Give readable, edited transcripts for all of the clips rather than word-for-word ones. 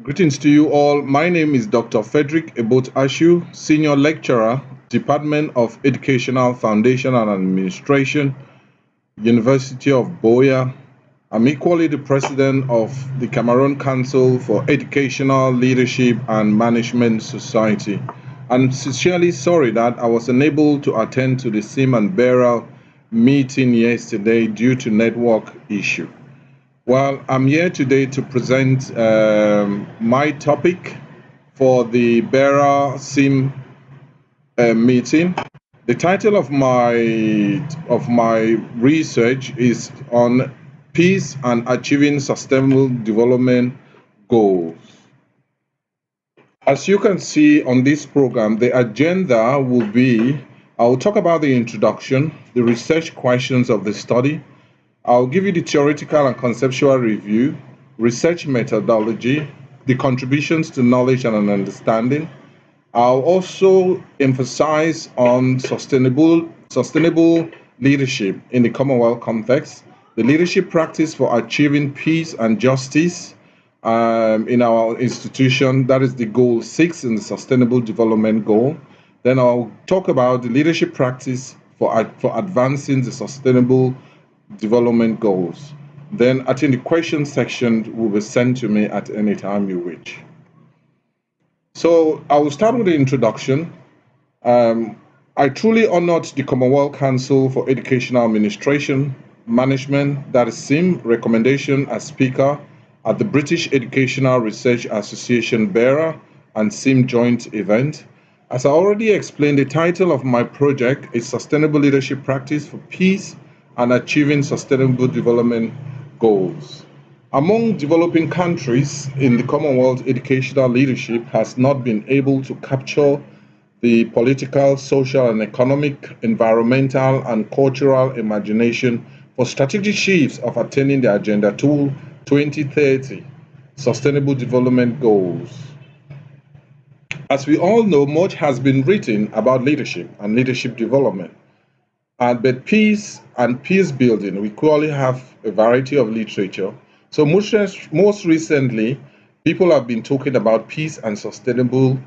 Greetings to you all. My name is Dr. Frederick Ebot Ashu, Senior Lecturer, Department of Educational Foundation and Administration, University of BERA. I'm equally the President of the Cameroon Council for Educational Leadership and Management Society. I'm sincerely sorry that I was unable to attend to the CCEAM and BERA meeting yesterday due to network issue. Well, I'm here today to present my topic for the BERA SIM meeting. The title of my research is on peace and achieving sustainable development goals. As you can see on this program, the agenda will be I will talk about the introduction, the research questions of the study. I'll give you the theoretical and conceptual review, research methodology, the contributions to knowledge and an understanding. I'll also emphasize on sustainable leadership in the Commonwealth context, the leadership practice for achieving peace and justice in our institution. That is the goal 6 in the Sustainable Development Goal. Then I'll talk about the leadership practice for advancing the Sustainable Development Goals. Then I think the question section will be sent to me at any time you wish. So I will start with the introduction. Um, I truly honored the Commonwealth Council for Educational Administration Management, that is CCEAM, recommendation as speaker at the British Educational Research Association BERA and CCEAM joint event. As I already explained, the title of my project is Sustainable Leadership Practice for Peace and Achieving Sustainable Development Goals. Among developing countries in the Commonwealth, educational leadership has not been able to capture the political, social, and economic, environmental, and cultural imagination for strategic shifts of attaining the Agenda 2030 Sustainable Development Goals. As we all know, much has been written about leadership and leadership development. But peace and peace building, we clearly have a variety of literature. So most recently, people have been talking about peace and sustainable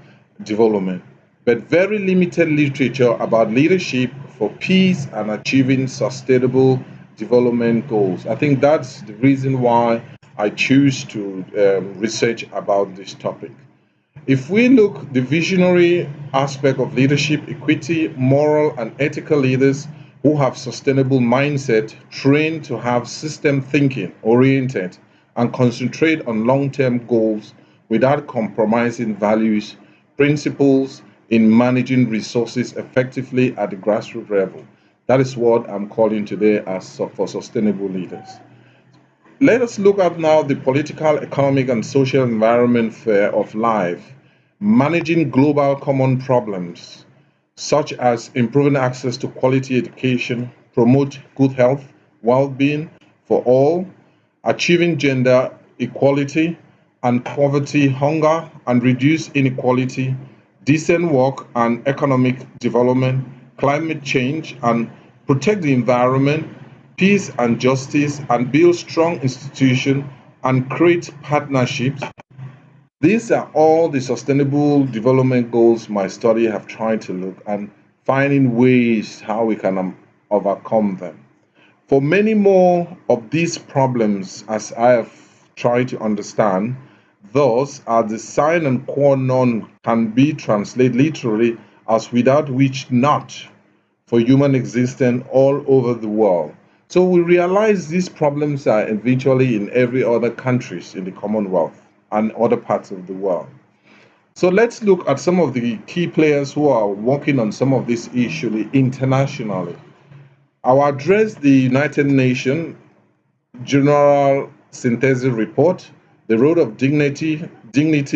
development, but very limited literature about leadership for peace and achieving sustainable development goals. I think that's the reason why I choose to research about this topic. If we look the visionary aspect of leadership, equity, moral and ethical leaders who have sustainable mindset, trained to have system thinking oriented and concentrate on long-term goals without compromising values, principles in managing resources effectively at the grassroots level. That is what I'm calling today as for sustainable leaders. Let us look at now the political, economic, and social environment of life, managing global common problems, such as improving access to quality education, promote good health, well-being for all, achieving gender equality and poverty, hunger, and reduce inequality, decent work and economic development, climate change, and protect the environment, peace and justice, and build strong institutions and create partnerships. These are all the sustainable development goals my study have tried to look and finding ways how we can overcome them. For many more of these problems, as I have tried to understand, those are the sign and qua non can be translated literally as without which not for human existence all over the world. So we realize these problems are eventually in every other countries in the Commonwealth and other parts of the world. So let's look at some of the key players who are working on some of these issues internationally. I'll address the United Nations General Synthesis Report, the Road of Dignity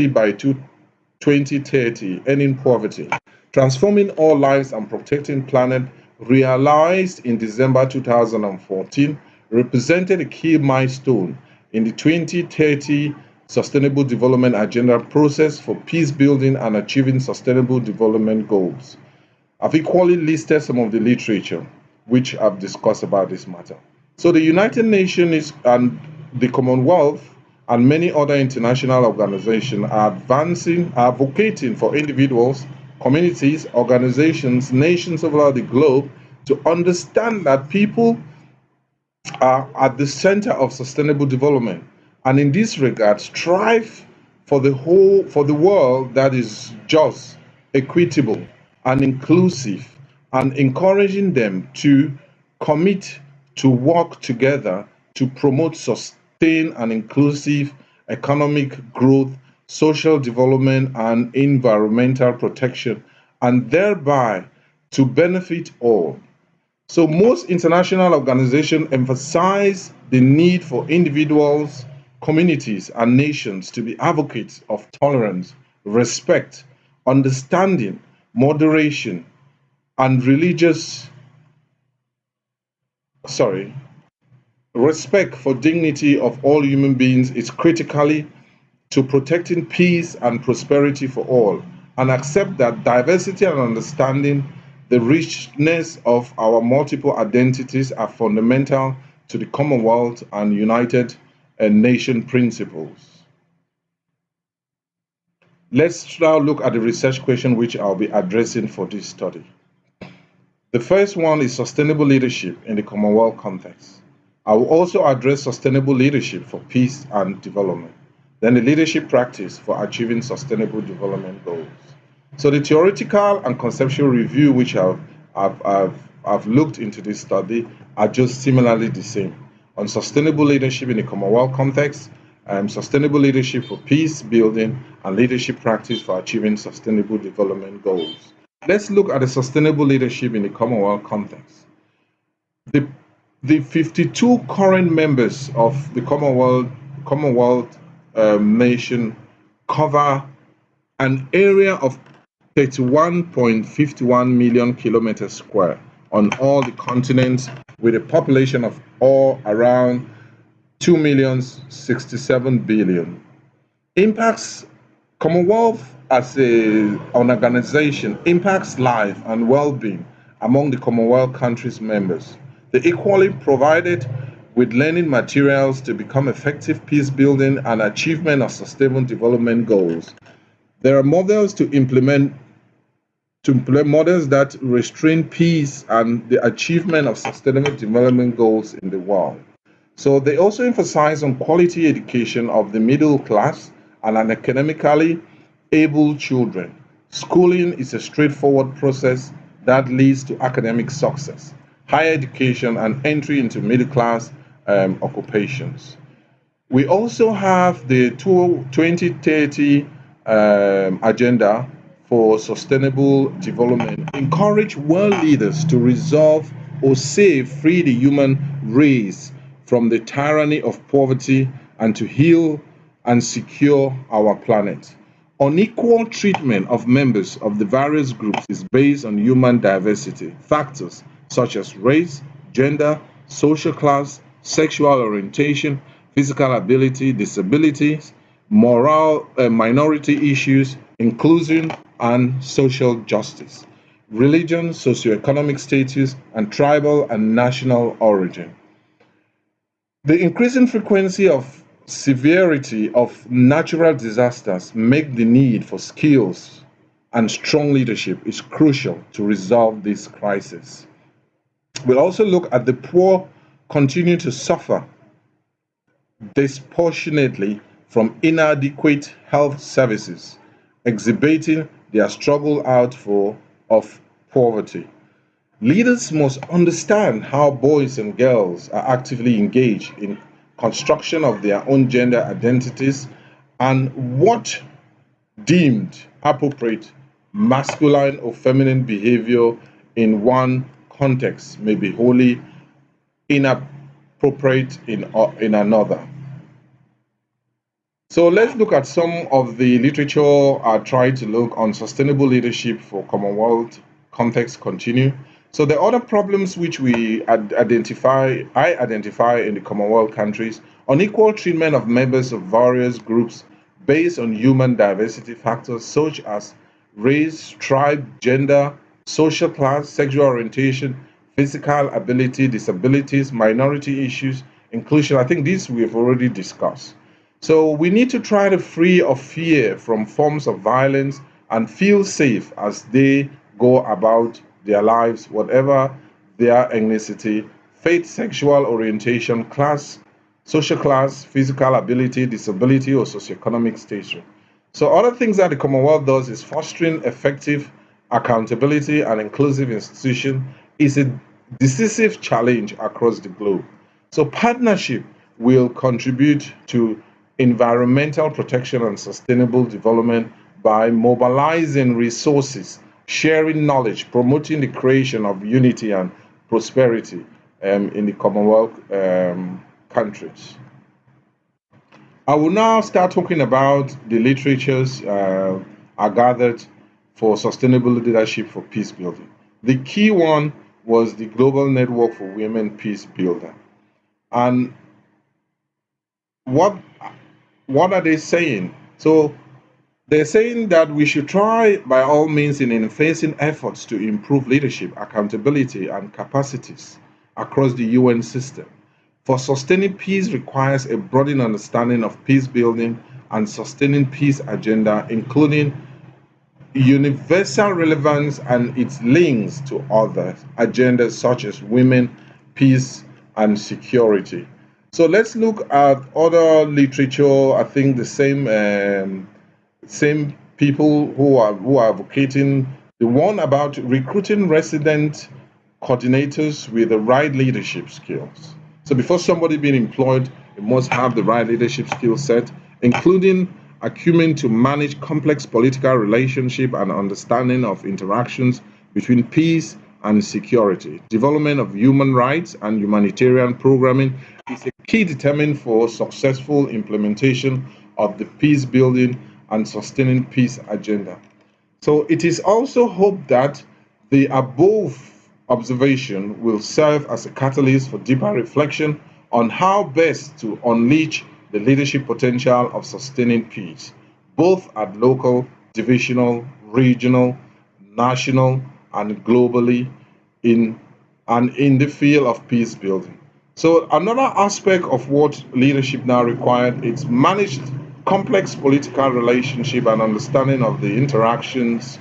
by 2030, Ending Poverty, Transforming All Lives and Protecting Planet, realized in December 2014, represented a key milestone in the 2030 Sustainable Development Agenda process for peace building and achieving sustainable development goals. I've equally listed some of the literature which I've discussed about this matter. So the United Nations and the Commonwealth and many other international organizations are advocating for individuals, communities, organizations, nations over the globe to understand that people are at the center of sustainable development, and in this regard strive for the world that is just, equitable, and inclusive, and encouraging them to commit to work together to promote sustained and inclusive economic growth, social development, and environmental protection, and thereby to benefit all. So most international organizations emphasize the need for individuals, communities, and nations to be advocates of tolerance, respect, understanding, moderation, and sorry, respect for dignity of all human beings is critically to protecting peace and prosperity for all, and accept that diversity and understanding the richness of our multiple identities are fundamental to the Commonwealth and United Nation principles. Let's now look at the research question which I'll be addressing for this study. The first one is sustainable leadership in the Commonwealth context. I will also address sustainable leadership for peace and development, then the leadership practice for achieving sustainable development goals. So the theoretical and conceptual review which I've looked into this study are just similarly the same. On sustainable leadership in the Commonwealth context, sustainable leadership for peace building, and leadership practice for achieving sustainable development goals. Let's look at the sustainable leadership in the Commonwealth context. The 52 current members of the Commonwealth nation cover an area of 31.51 million kilometers square on all the continents, with a population of all around 2,067 billion. Impacts Commonwealth as an organization impacts life and well-being among the Commonwealth countries members. They equally provided with learning materials to become effective peace building and achievement of sustainable development goals. There are models to implement models that restrain peace and the achievement of sustainable development goals in the world. So they also emphasize on quality education of the middle class and an academically able children. Schooling is a straightforward process that leads to academic success, higher education, and entry into middle class occupations. We also have the 2030 agenda for sustainable development. Encourage world leaders to resolve or save free the human race from the tyranny of poverty and to heal and secure our planet. Unequal treatment of members of the various groups is based on human diversity factors such as race, gender, social class, sexual orientation, physical ability, disabilities, moral minority issues, inclusion, and social justice, religion, socioeconomic status, and tribal and national origin. The increasing frequency of severity of natural disasters make the need for skills and strong leadership is crucial to resolve this crisis. We'll also look at the poor continue to suffer disproportionately from inadequate health services, exhibiting their struggle out of poverty. Leaders must understand how boys and girls are actively engaged in construction of their own gender identities and what deemed appropriate masculine or feminine behavior in one context may be wholly inappropriate in another. So let's look at some of the literature trying to look on sustainable leadership for Commonwealth context continue. So the other problems which I identify in the Commonwealth countries, unequal treatment of members of various groups based on human diversity factors such as race, tribe, gender, social class, sexual orientation, physical ability, disabilities, minority issues, inclusion. I think these we have already discussed. So we need to try to free of fear from forms of violence and feel safe as they go about their lives, whatever their ethnicity, faith, sexual orientation, class, social class, physical ability, disability, or socioeconomic status. So other things that the Commonwealth does is fostering effective accountability and inclusive institution is a decisive challenge across the globe. So partnership will contribute to environmental protection and sustainable development by mobilizing resources, sharing knowledge, promoting the creation of unity and prosperity in the Commonwealth countries. I will now start talking about the literatures are gathered for sustainable leadership for peace building. The key one was the Global Network for Women Peace Building. And what what are they saying? So they're saying that we should try by all means in facing efforts to improve leadership, accountability, and capacities across the UN system. For sustaining peace requires a broadened understanding of peace building and sustaining peace agenda, including universal relevance and its links to other agendas such as women, peace, and security. So let's look at other literature. I think the same people who are advocating the one about recruiting resident coordinators with the right leadership skills. So before somebody being employed, you must have the right leadership skill set, including acumen to manage complex political relationship and understanding of interactions between peace and security. Development of human rights and humanitarian programming is a key determinant for successful implementation of the peace building and sustaining peace agenda. So it is also hoped that the above observation will serve as a catalyst for deeper reflection on how best to unleash the leadership potential of sustaining peace, both at local, divisional, regional, national, and globally in in the field of peace building. So another aspect of what leadership now required is managed complex political relationship and understanding of the interactions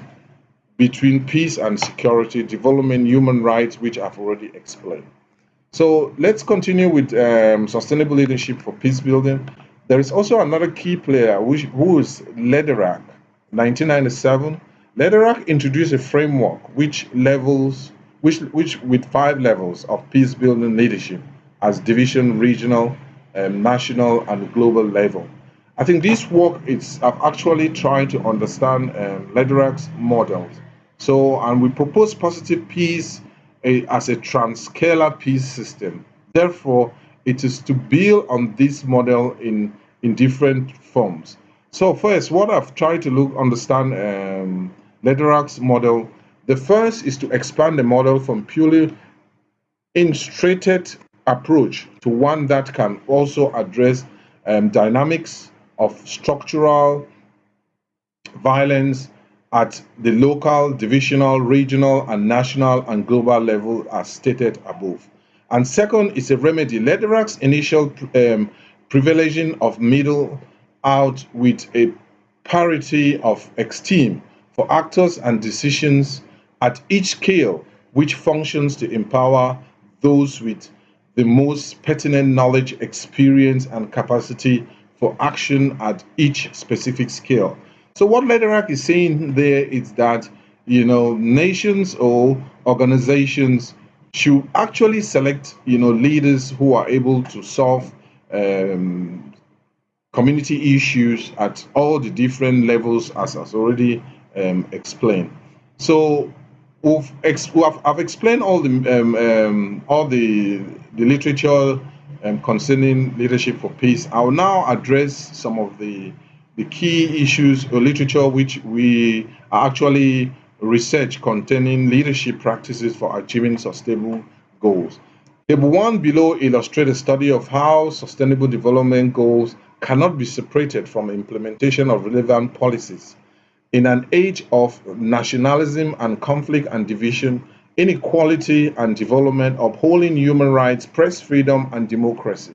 between peace and security, development, human rights, which I've already explained. So let's continue with sustainable leadership for peace building. There is also another key player who is Lederach, 1997. Lederach introduced a framework which with 5 levels of peace building leadership as division, regional, national, and global level. I think this work is I've actually tried to understand Lederach's models. So, and we propose positive peace as a transcalar peace system. Therefore, it is to build on this model in different forms. So, first, what I've tried to understand Lederach's model. The first is to expand the model from purely illustrated approach to one that can also address dynamics of structural violence at the local, divisional, regional, and national and global level as stated above. And second is a remedy. Lederach's initial privileging of middle out with a parity of esteem for actors and decisions at each scale, which functions to empower those with the most pertinent knowledge, experience, and capacity for action at each specific scale. So what Lederach is saying there is that nations or organizations should actually select leaders who are able to solve um, community issues at all the different levels as already explained. So I've explained all the literature concerning leadership for peace. I will now address some of the key issues or literature which we are actually research containing leadership practices for achieving sustainable goals. Table 1 below illustrates a study of how sustainable development goals cannot be separated from implementation of relevant policies. In an age of nationalism and conflict and division, inequality and development, upholding human rights, press freedom, and democracy.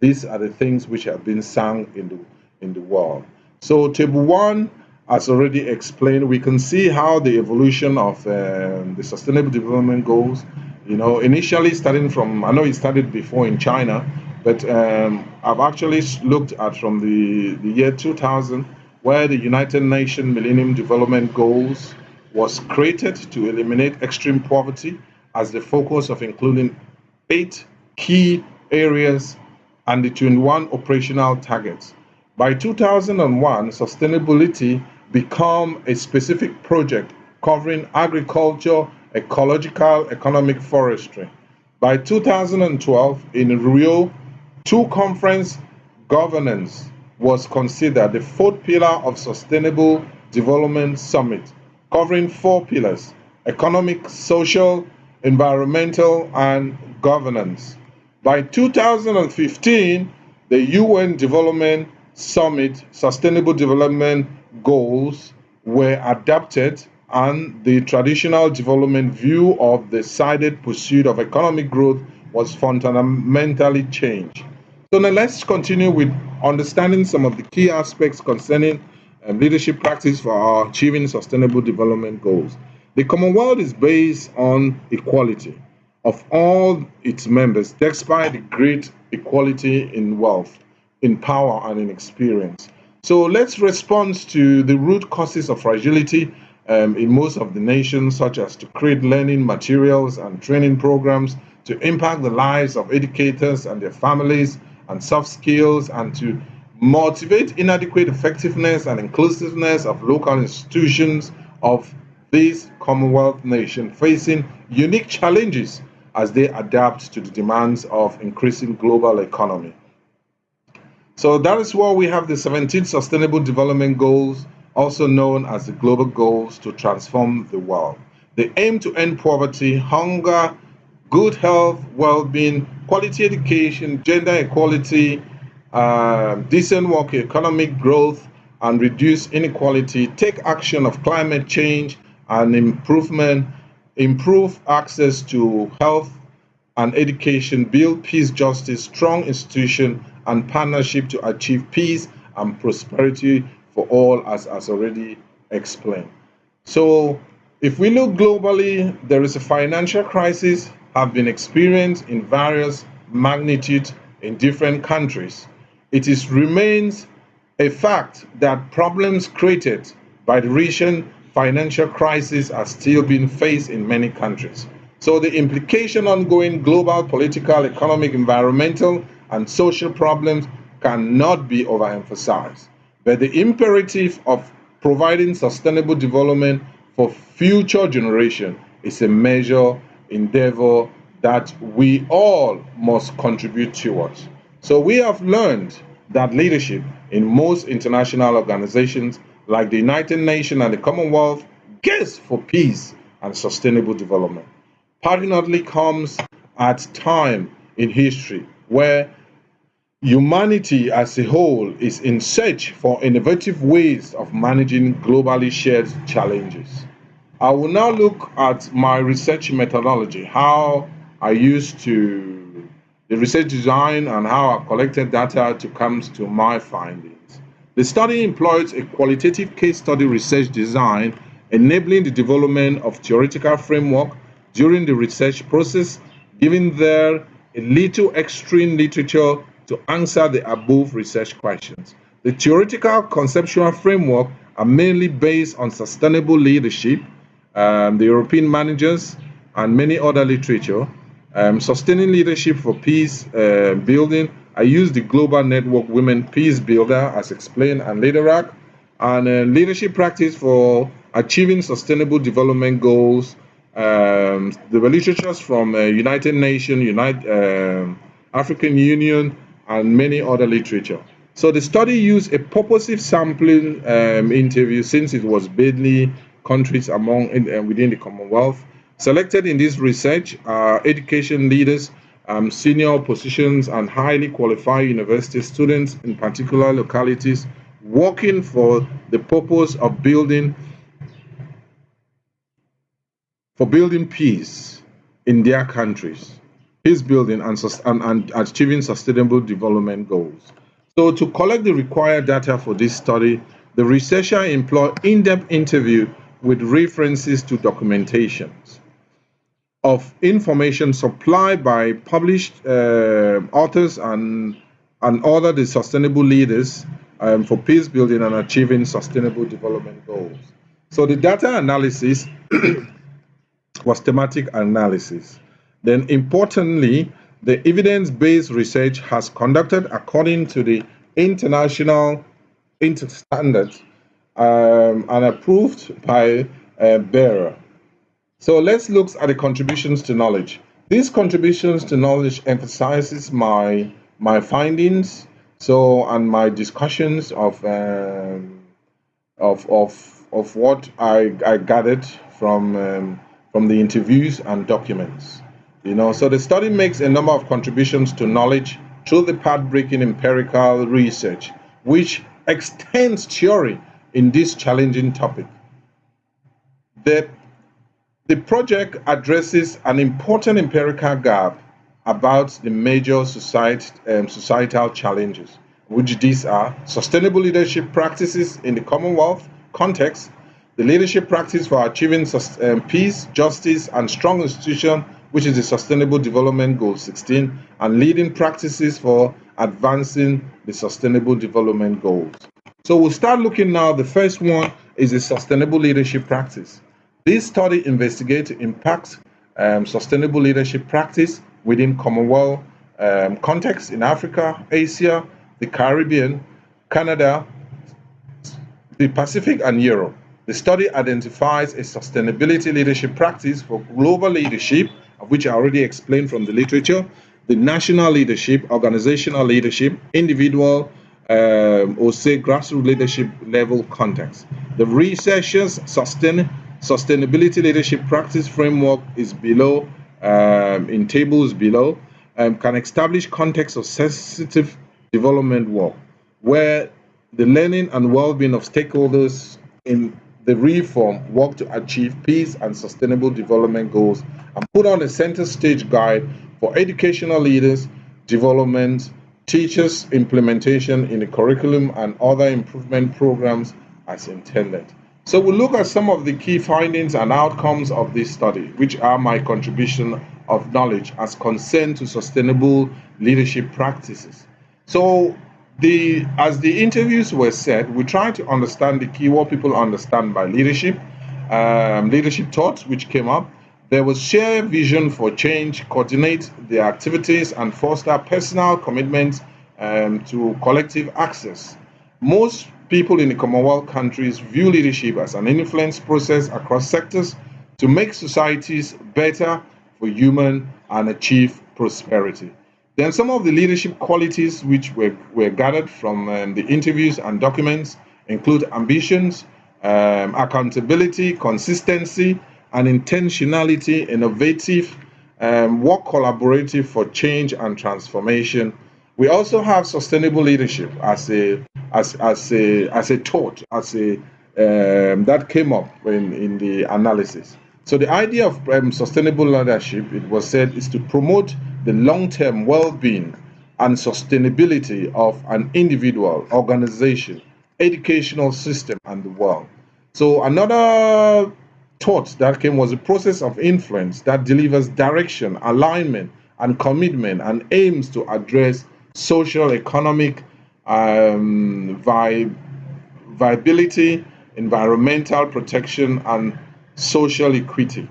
These are the things which have been sung in the world. So table one, as already explained, we can see how the evolution of the Sustainable Development Goals. Initially starting from, I know it started before in China, but I've actually looked at from the year 2000, where the United Nations Millennium Development Goals was created to eliminate extreme poverty as the focus of including 8 key areas and the 21 operational targets. By 2001, sustainability became a specific project covering agriculture, ecological, economic forestry. By 2012, in Rio, two conference governance was considered the fourth pillar of Sustainable Development Summit, covering 4 pillars: economic, social, environmental, and governance. By 2015, the UN Development Summit Sustainable Development Goals were adopted, and the traditional development view of the sided pursuit of economic growth was fundamentally changed. So now let's continue with understanding some of the key aspects concerning leadership practice for our achieving sustainable development goals. The Commonwealth is based on equality of all its members, despite the great equality in wealth, in power, and in experience. So let's respond to the root causes of fragility in most of the nations, such as to create learning materials and training programs to impact the lives of educators and their families and soft skills, and to motivate inadequate effectiveness and inclusiveness of local institutions of this Commonwealth nation facing unique challenges as they adapt to the demands of increasing global economy. So that is why we have the 17 Sustainable Development Goals, also known as the Global Goals to transform the world. They aim to end poverty, hunger, good health, well-being, quality education, gender equality, decent work, economic growth, and reduce inequality, take action of climate change and improve access to health and education, build peace, justice, strong institution, and partnership to achieve peace and prosperity for all, as already explained. So, if we look globally, there is a financial crisis have been experienced in various magnitudes in different countries. It is remains a fact that problems created by the recent financial crisis are still being faced in many countries. So the implication ongoing global political, economic, environmental, and social problems cannot be overemphasized. But the imperative of providing sustainable development for future generations is a major endeavor that we all must contribute towards. So we have learned that leadership in most international organizations like the United Nations and the Commonwealth cares for peace and sustainable development. Partly comes at time in history where humanity as a whole is in search for innovative ways of managing globally shared challenges. I will now look at my research methodology, how I used to the research design and how I collected data to come to my findings. The study employs a qualitative case study research design, enabling the development of theoretical framework during the research process, giving there a little extreme literature to answer the above research questions. The theoretical conceptual framework are mainly based on sustainable leadership, the European managers, and many other literature. Sustaining leadership for peace building. I use the Global Network Women Peace Builder as explained and later and leadership practice for achieving sustainable development goals. There were literatures from United Nations, African Union, and many other literature. So the study used a purposive sampling interview since it was mainly countries within the Commonwealth. Selected in this research are education leaders, senior positions, and highly qualified university students in particular localities working for the purpose of building peace in their countries. peace building, and achieving sustainable development goals. So, to collect the required data for this study, the researcher employed in-depth interview with references to documentations of information supplied by published authors and other the sustainable leaders for peace building and achieving sustainable development goals. So the data analysis was thematic analysis. Then, importantly, the evidence based research has conducted according to the international standards and approved by BERA. So let's look at the contributions to knowledge. These contributions to knowledge emphasizes my findings, so and my discussions of what I gathered from the interviews and documents. So the study makes a number of contributions to knowledge through the path-breaking empirical research, which extends theory in this challenging topic. The, the project addresses an important empirical gap about the major societal challenges, which these are sustainable leadership practices in the Commonwealth context, the leadership practice for achieving peace, justice, and strong institution, which is the Sustainable Development Goal 16, and leading practices for advancing the Sustainable Development Goals. So we'll start looking now. The first one is a sustainable leadership practice. This study investigates the impact sustainable leadership practice within Commonwealth context in Africa, Asia, the Caribbean, Canada, the Pacific, and Europe. The study identifies a sustainability leadership practice for global leadership, which I already explained from the literature, the national leadership, organizational leadership, individual, or say grassroots leadership level context. The researcher's sustainability leadership practice framework is below, in tables below, can establish context of sensitive development work, where the learning and well-being of stakeholders in the reform work to achieve peace and sustainable development goals, and put on a center stage guide for educational leaders, development, teachers, implementation in the curriculum, and other improvement programs as intended. So we'll look at some of the key findings and outcomes of this study, which are my contribution of knowledge as concerned to sustainable leadership practices. So as the interviews were said, we tried to understand the key what people understand by leadership, leadership thoughts which came up. There was shared vision for change, coordinate the activities, and foster personal commitment to collective access. Most people in the Commonwealth countries view leadership as an influence process across sectors to make societies better for human and achieve prosperity. Then some of the leadership qualities which were gathered from the interviews and documents include ambitions, accountability, consistency, and intentionality, innovative, work collaborative for change and transformation. We also have sustainable leadership as a thought, that came up in the analysis. So the idea of sustainable leadership, it was said, is to promote the long-term well-being and sustainability of an individual, organization, educational system, and the world. So another thought that came was a process of influence that delivers direction, alignment, and commitment, and aims to address social, economic viability, environmental protection, and social equity.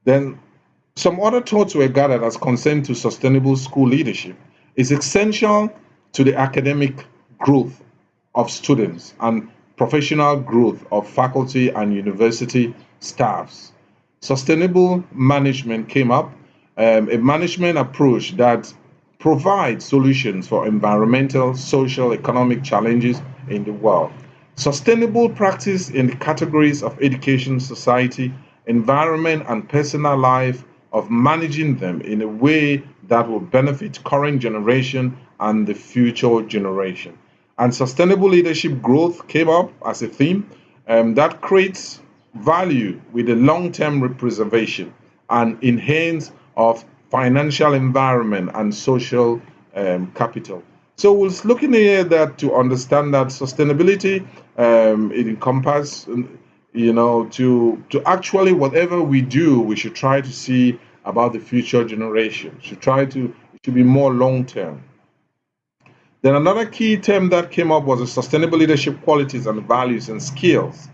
Then some other thoughts were gathered as concerned to sustainable school leadership. It's essential to the academic growth of students and professional growth of faculty and university staffs. Sustainable management came up, a management approach that provides solutions for environmental, social, economic challenges in the world. Sustainable practice in the categories of education, society, environment, and personal life, of managing them in a way that will benefit current generation and the future generation. And sustainable leadership growth came up as a theme that creates value with a long-term preservation and enhance of financial environment, and social capital. So we're looking here that to understand that sustainability, it encompasses, to actually whatever we do, we should try to see about the future generation. It should be more long term. Then another key term that came up was the sustainable leadership qualities and values and skills.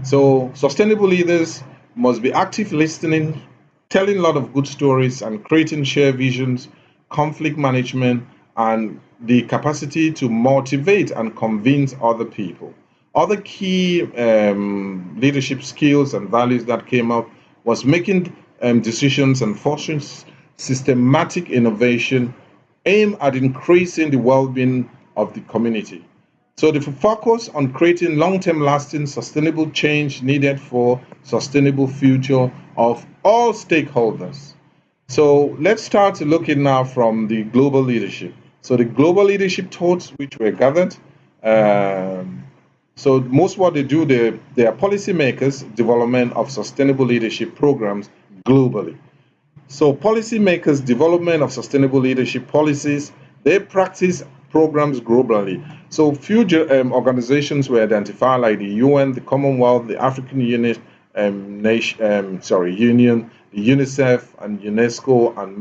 So sustainable leaders must be active listening, telling a lot of good stories and creating shared visions, conflict management, and the capacity to motivate and convince other people. Other key leadership skills and values that came up was making decisions and fostering systematic innovation aimed at increasing the well-being of the community. So the focus on creating long-term lasting sustainable change needed for sustainable future of all stakeholders. So let's start looking now from the global leadership. So the global leadership thoughts which were gathered. So most what they do, they are policymakers, development of sustainable leadership programs globally. So policymakers' development of sustainable leadership policies, they practice programs globally. So few organizations were identified like the UN, the Commonwealth, the African Union, Union, the UNICEF and UNESCO, and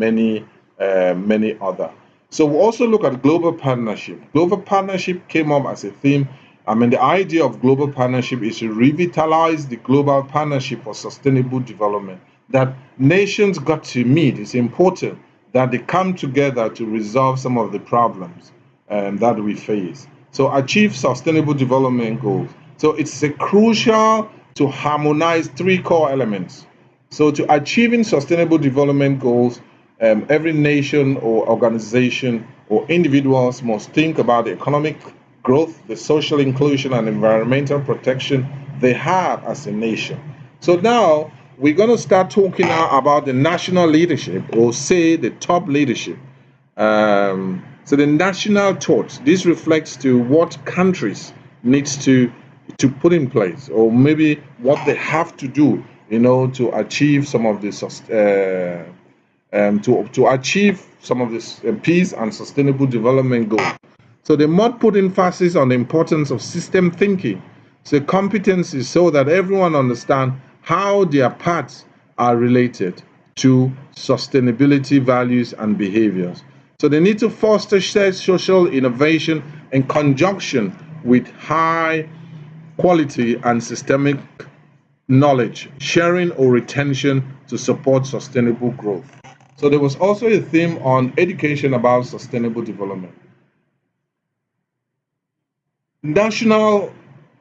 many other. So we also look at global partnership. Global partnership came up as a theme. The idea of global partnership is to revitalize the global partnership for sustainable development. That nations got to meet. It's important that they come together to resolve some of the problems that we face. So achieve sustainable development goals. So it's a crucial to harmonize three core elements. So to achieving sustainable development goals, every nation or organization or individuals must think about the economic growth, the social inclusion, and environmental protection they have as a nation. So now we're going to start talking now about the national leadership, or say the top leadership. So the national thought, this reflects to what countries needs to put in place, or maybe what they have to do, to achieve some of this, to achieve some of this peace and sustainable development goals. So they must put emphasis on the importance of system thinking, so competencies, so that everyone understands how their parts are related to sustainability values and behaviors. So they need to foster shared social innovation in conjunction with high quality and systemic knowledge sharing or retention to support sustainable growth. So there was also a theme on education about sustainable development. National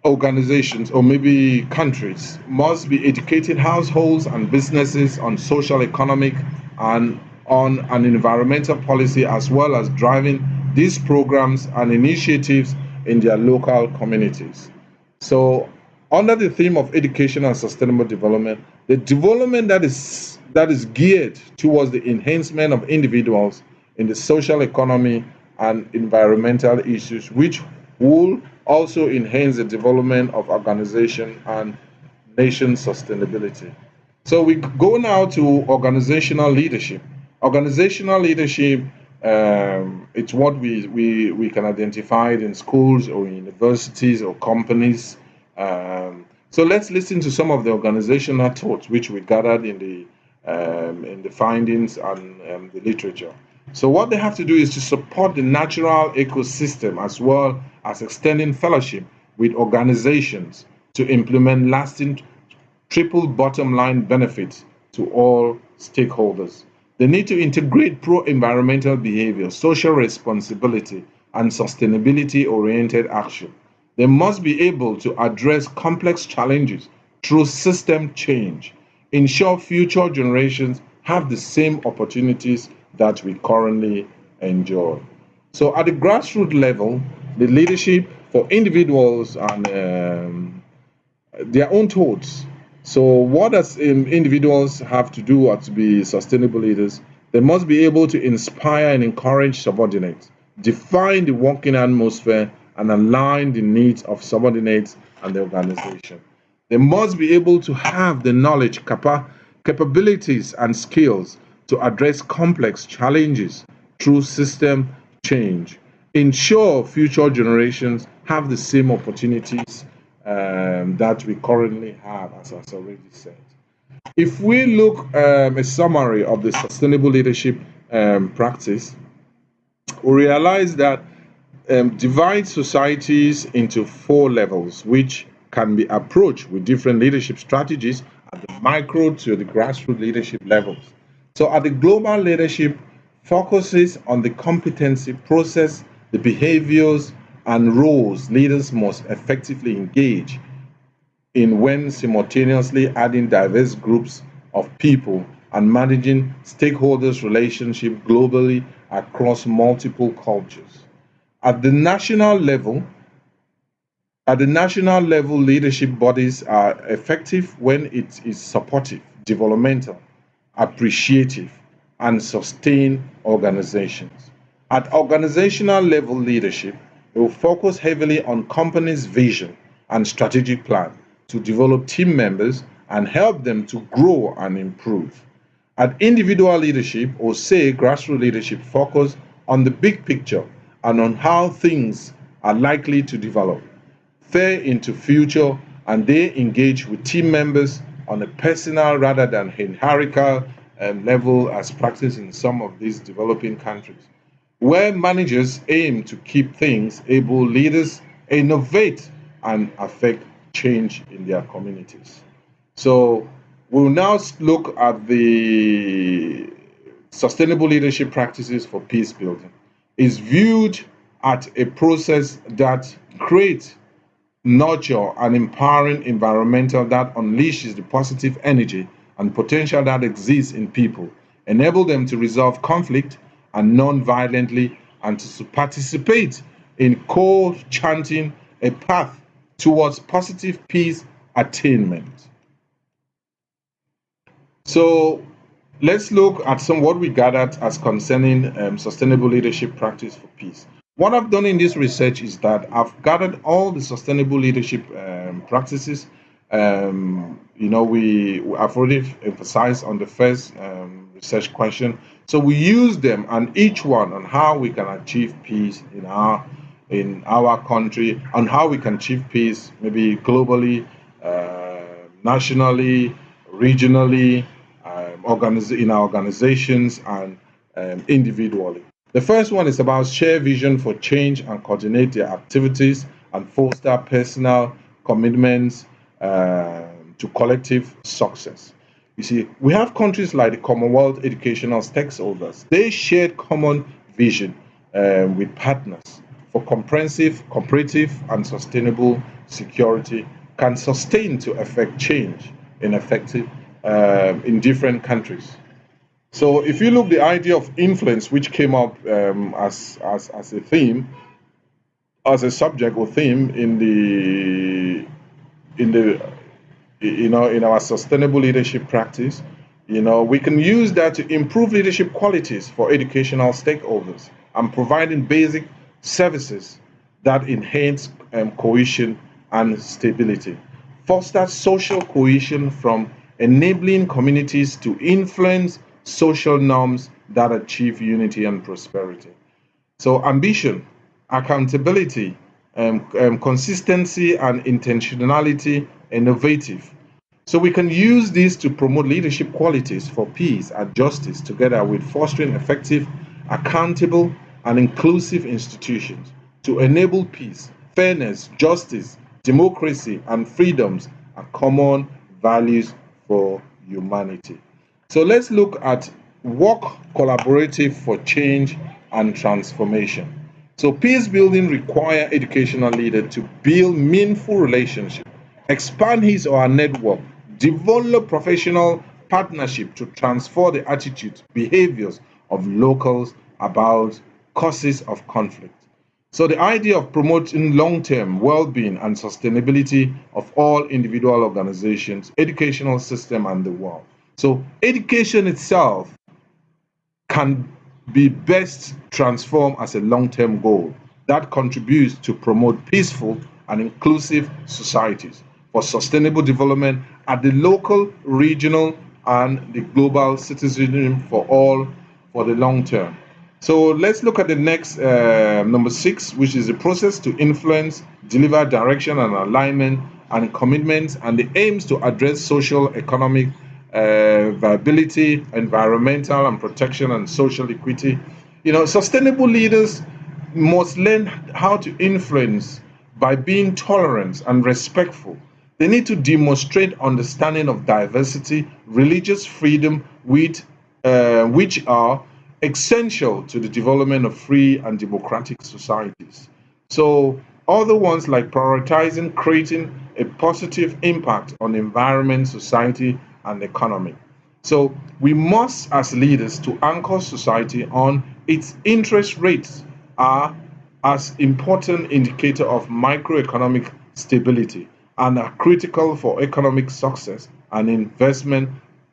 organizations or maybe countries must be educating households and businesses on social, economic, and on an environmental policy, as well as driving these programs and initiatives in their local communities. So, under the theme of education and sustainable development, the development that is geared towards the enhancement of individuals in the social economy and environmental issues, which will also enhance the development of organization and nation sustainability. So we go now to organizational leadership. Organizational leadership, it's what we can identify it in schools or universities or companies. So let's listen to some of the organizational thoughts which we gathered in the findings and the literature. So what they have to do is to support the natural ecosystem as well as extending fellowship with organizations to implement lasting triple bottom line benefits to all stakeholders. They need to integrate pro-environmental behavior, social responsibility, and sustainability-oriented action. They must be able to address complex challenges through system change, ensure future generations have the same opportunities that we currently enjoy. So at the grassroots level, the leadership for individuals and their own thoughts. So what does individuals have to do to be sustainable leaders? They must be able to inspire and encourage subordinates, define the working atmosphere, and align the needs of subordinates and the organization. They must be able to have the knowledge, capabilities, and skills to address complex challenges through system change, ensure future generations have the same opportunities that we currently have, as I already said. If we look a summary of the sustainable leadership practice, we realize that divide societies into four levels, which can be approached with different leadership strategies at the micro to the grassroots leadership levels. So, at the global leadership, focuses on the competency process, the behaviors, and roles leaders must effectively engage in when simultaneously adding diverse groups of people and managing stakeholders' relationship globally across multiple cultures. At the national level, at the national level, leadership bodies are effective when it is supportive, developmental, appreciative, and sustain organizations. At organizational level leadership, it will focus heavily on company's vision and strategic plan to develop team members and help them to grow and improve. At individual leadership, or say grassroots leadership, focus on the big picture and on how things are likely to develop fare into future, and they engage with team members on a personal rather than hierarchical level as practiced in some of these developing countries. Where managers aim to keep things able, leaders innovate and affect change in their communities. So we'll now look at the sustainable leadership practices for peace building. Is viewed as a process that creates, nurture, an empowering environmental that unleashes the positive energy and potential that exists in people, enable them to resolve conflict and non-violently, and to participate in co-chanting a path towards positive peace attainment. So let's look at some what we gathered as concerning sustainable leadership practice for peace. What I've done in this research is that I've gathered all the sustainable leadership practices. I've already emphasized on the first research question. So we use them and each one on how we can achieve peace in our country, and how we can achieve peace maybe globally, nationally, regionally, in our organizations, and individually. The first one is about share vision for change and coordinate their activities and foster personal commitments to collective success. You see, we have countries like the Commonwealth educational stakeholders. They shared common vision with partners for comprehensive, cooperative, and sustainable security can sustain to effect change in different countries. So if you look the idea of influence, which came up as a theme, as a subject or theme in the in our sustainable leadership practice, we can use that to improve leadership qualities for educational stakeholders and providing basic services that enhance cohesion and stability. Foster social cohesion from enabling communities to influence social norms that achieve unity and prosperity. So, ambition, accountability, consistency, and intentionality, innovative. So, we can use this to promote leadership qualities for peace and justice together with fostering effective, accountable, and inclusive institutions to enable peace, fairness, justice, democracy, and freedoms are common values for humanity. So let's look at work collaborative for change and transformation. So peace building requires educational leader to build meaningful relationship, expand his or her network, develop professional partnership to transform the attitudes, behaviors of locals about causes of conflict. So the idea of promoting long-term well-being and sustainability of all individual organizations, educational system, and the world. So education itself can be best transformed as a long-term goal that contributes to promote peaceful and inclusive societies for sustainable development at the local, regional, and the global citizenship for all for the long term. So let's look at the next number 6, which is the process to influence, deliver direction and alignment and commitments and the aims to address social, economic viability, environmental and protection and social equity. Sustainable leaders must learn how to influence by being tolerant and respectful. They need to demonstrate understanding of diversity, religious freedom, which are essential to the development of free and democratic societies. So, other ones like prioritizing creating a positive impact on environment, society, and economy. So we must, as leaders, to anchor society on its interest rates are as important indicator of microeconomic stability and are critical for economic success and investment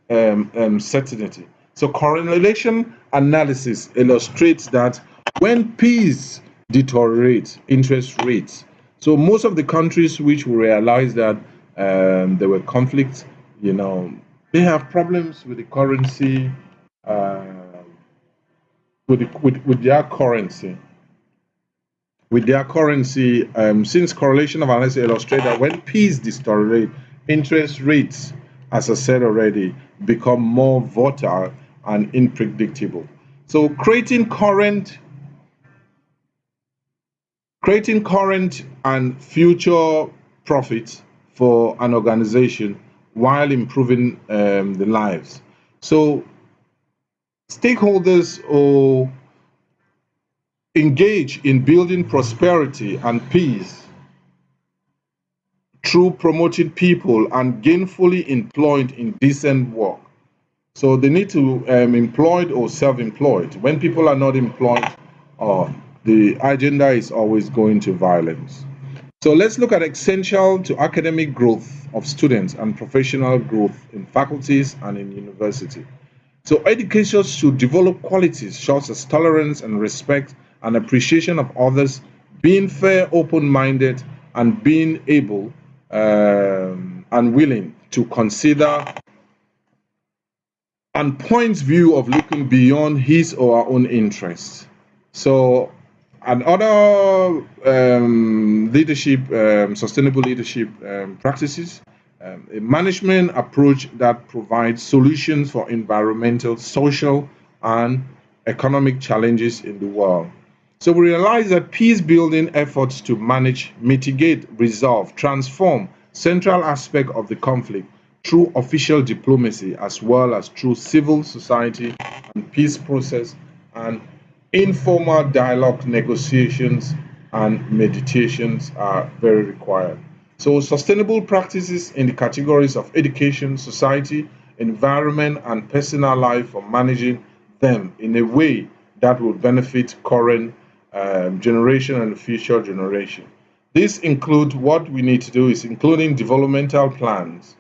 certainty. So correlation analysis illustrates that when peace deteriorates, interest rates. So most of the countries which we realize that there were conflicts, you know, they have problems with the currency, uh, with their currency. With their currency, since correlation of analysis illustrate that when peace deteriorate, interest rates, as I said already, become more volatile and unpredictable. So creating current and future profits for an organization while improving the lives. So stakeholders or engage in building prosperity and peace through promoting people and gainfully employed in decent work. So they need to employed or self-employed. When people are not employed, the agenda is always going to violence. So let's look at essential to academic growth of students and professional growth in faculties and in university. So education should develop qualities such as tolerance and respect and appreciation of others, being fair, open-minded, and being able and willing to consider and points view of looking beyond his or her own interests. So, and other leadership, sustainable leadership practices, a management approach that provides solutions for environmental, social, and economic challenges in the world. So we realize that peace building efforts to manage, mitigate, resolve, transform central aspect of the conflict through official diplomacy as well as through civil society and peace process and informal dialogue negotiations and meditations are very required. So sustainable practices in the categories of education, society, environment, and personal life for managing them in a way that will benefit current generation and future generation. This include what we need to do is including developmental plans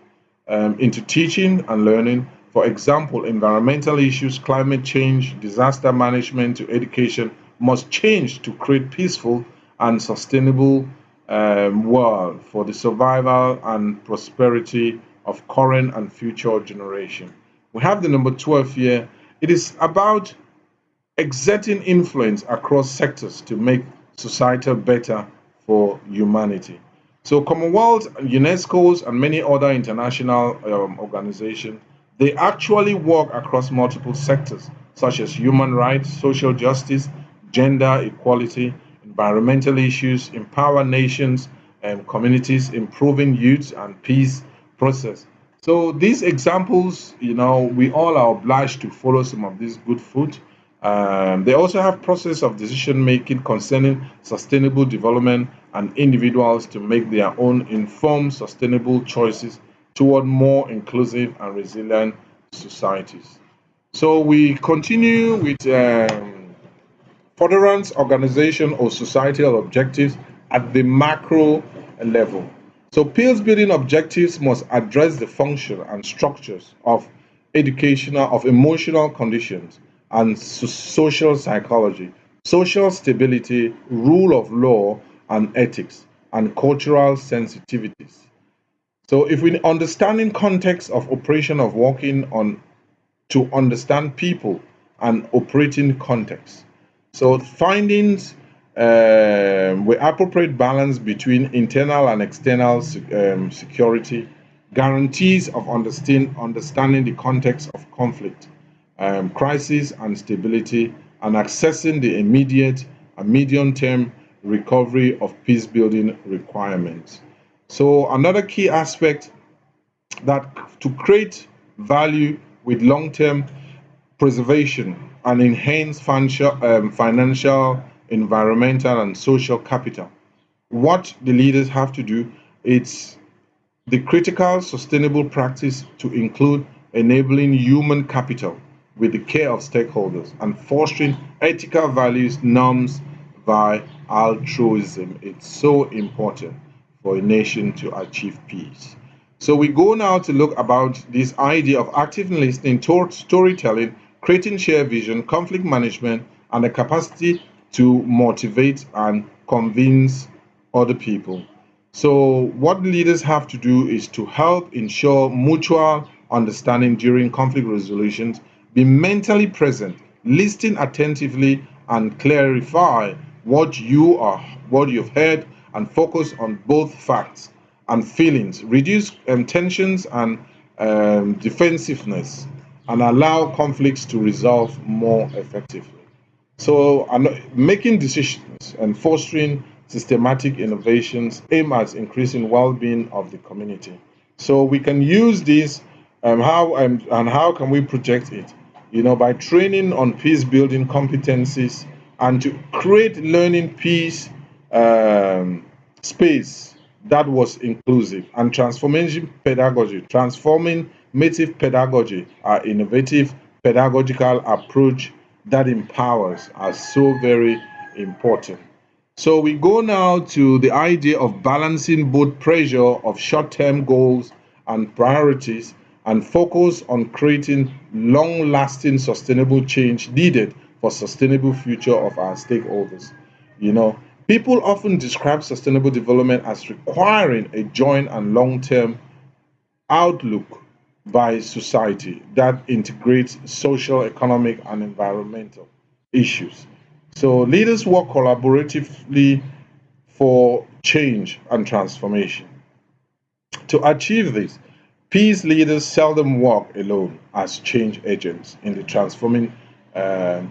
into teaching and learning. For example, environmental issues, climate change, disaster management to education must change to create peaceful and sustainable world for the survival and prosperity of current and future generation. We have the number 12 here. It is about exerting influence across sectors to make society better for humanity. So Commonwealth, UNESCO's, and many other international organizations, they actually work across multiple sectors, such as human rights, social justice, gender equality, environmental issues, empower nations and communities, improving youth and peace process. So these examples, we all are obliged to follow some of these good food. They also have process of decision making concerning sustainable development and individuals to make their own informed sustainable choices toward more inclusive and resilient societies. So we continue with furtherance organization or societal objectives at the macro level. So peace building objectives must address the function and structures of educational, of emotional conditions and social psychology, social stability, rule of law and ethics, and cultural sensitivities. So if we understanding context of operation of working on to understand people and operating context. So findings with appropriate balance between internal and external security, guarantees of understanding the context of conflict, crisis and stability, and accessing the immediate and medium-term recovery of peace-building requirements. So another key aspect that to create value with long-term preservation and enhance financial, environmental, and social capital. What the leaders have to do, it's the critical sustainable practice to include enabling human capital with the care of stakeholders and fostering ethical values, norms by altruism. It's so important for a nation to achieve peace. So we go now to look about this idea of active listening, storytelling, creating shared vision, conflict management, and the capacity to motivate and convince other people. So, what leaders have to do is to help ensure mutual understanding during conflict resolutions, be mentally present, listen attentively, and clarify what you've heard, and focus on both facts and feelings, reduce tensions and defensiveness, and allow conflicts to resolve more effectively. So, making decisions and fostering systematic innovations aim at increasing well-being of the community. So we can use this, and how can we project it? By training on peace-building competencies and to create learning peace space that was inclusive and transforming native pedagogy, our innovative pedagogical approach that empowers are so very important. So we go now to the idea of balancing both pressure of short-term goals and priorities and focus on creating long-lasting sustainable change needed for sustainable future of our stakeholders. You know, People often describe sustainable development as requiring a joint and long-term outlook by society that integrates social, economic, and environmental issues. So leaders work collaboratively for change and transformation. To achieve this, peace leaders seldom work alone as change agents in the transforming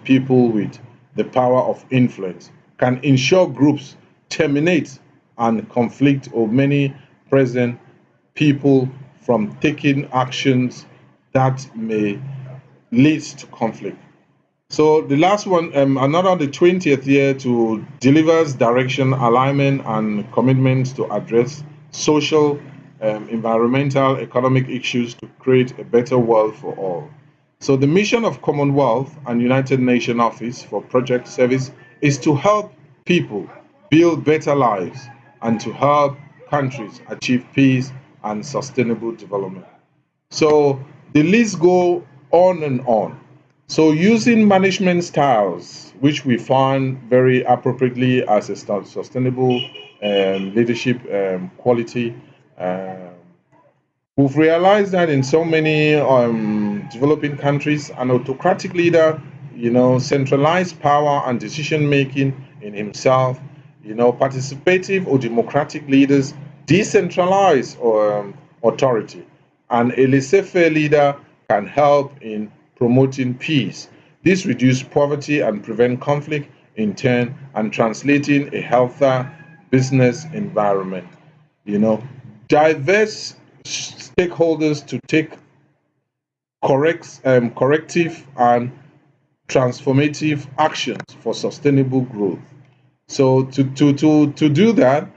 people with the power of influence, can ensure groups terminate and conflict or many present people from taking actions that may lead to conflict. So the last one, another the 20th year to delivers direction, alignment, and commitment to address social, environmental, economic issues to create a better world for all. So the mission of Commonwealth and United Nations Office for Project Service is to help people build better lives and to help countries achieve peace and sustainable development. So the list go on and on. So using management styles, which we find very appropriately as a sustainable leadership quality, um, we've realized that in so many developing countries, an autocratic leader, centralized power and decision making in himself, participative or democratic leaders, decentralized authority, and a laissez-faire leader can help in promoting peace. This reduces poverty and prevent conflict in turn and translating a healthier business environment. You know, Diverse stakeholders to take corrective and transformative actions for sustainable growth. So to do that,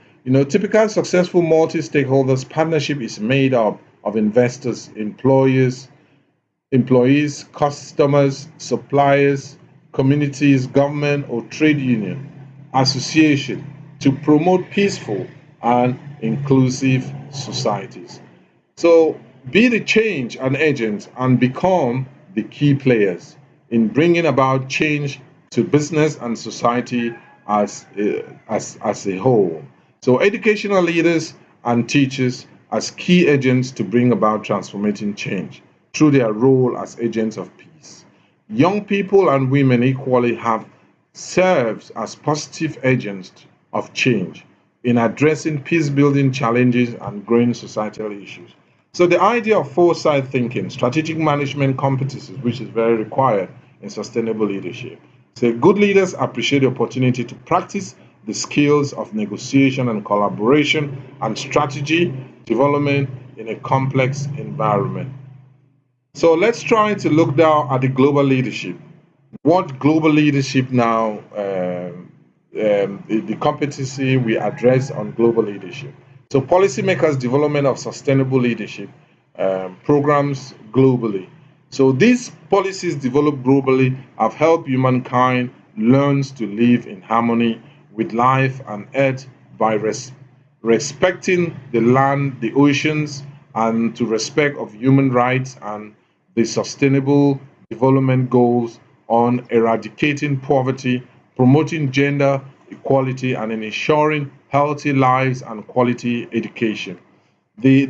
typical successful multi-stakeholders partnership is made up of investors, employees, customers, suppliers, communities, government or trade union, association to promote peaceful and inclusive societies. So be the change and agent and become the key players in bringing about change to business and society as a whole. So educational leaders and teachers as key agents to bring about transformating change through their role as agents of peace. Young people and women equally have served as positive agents of change in addressing peace building challenges and growing societal issues. So, the idea of foresight thinking, strategic management competencies, which is very required in sustainable leadership. So, good leaders appreciate the opportunity to practice the skills of negotiation and collaboration and strategy development in a complex environment. So let's try to look down at the global leadership. What global leadership now, the competency we address on global leadership. So policymakers' development of sustainable leadership programs globally. So these policies developed globally have helped humankind learn to live in harmony with life and earth by respecting the land, the oceans, and to respect of human rights and the sustainable development goals on eradicating poverty, promoting gender equality, and ensuring healthy lives and quality education. The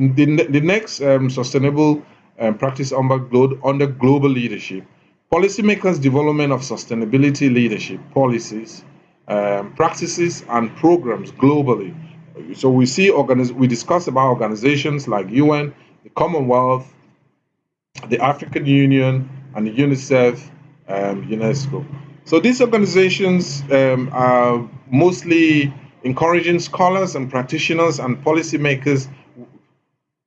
next sustainable practice under global leadership, policymakers' development of sustainability leadership policies, practices, and programs globally. So we discuss about organizations like UN, the Commonwealth, the African Union, and the UNICEF, UNESCO. So these organizations are mostly encouraging scholars and practitioners and policymakers.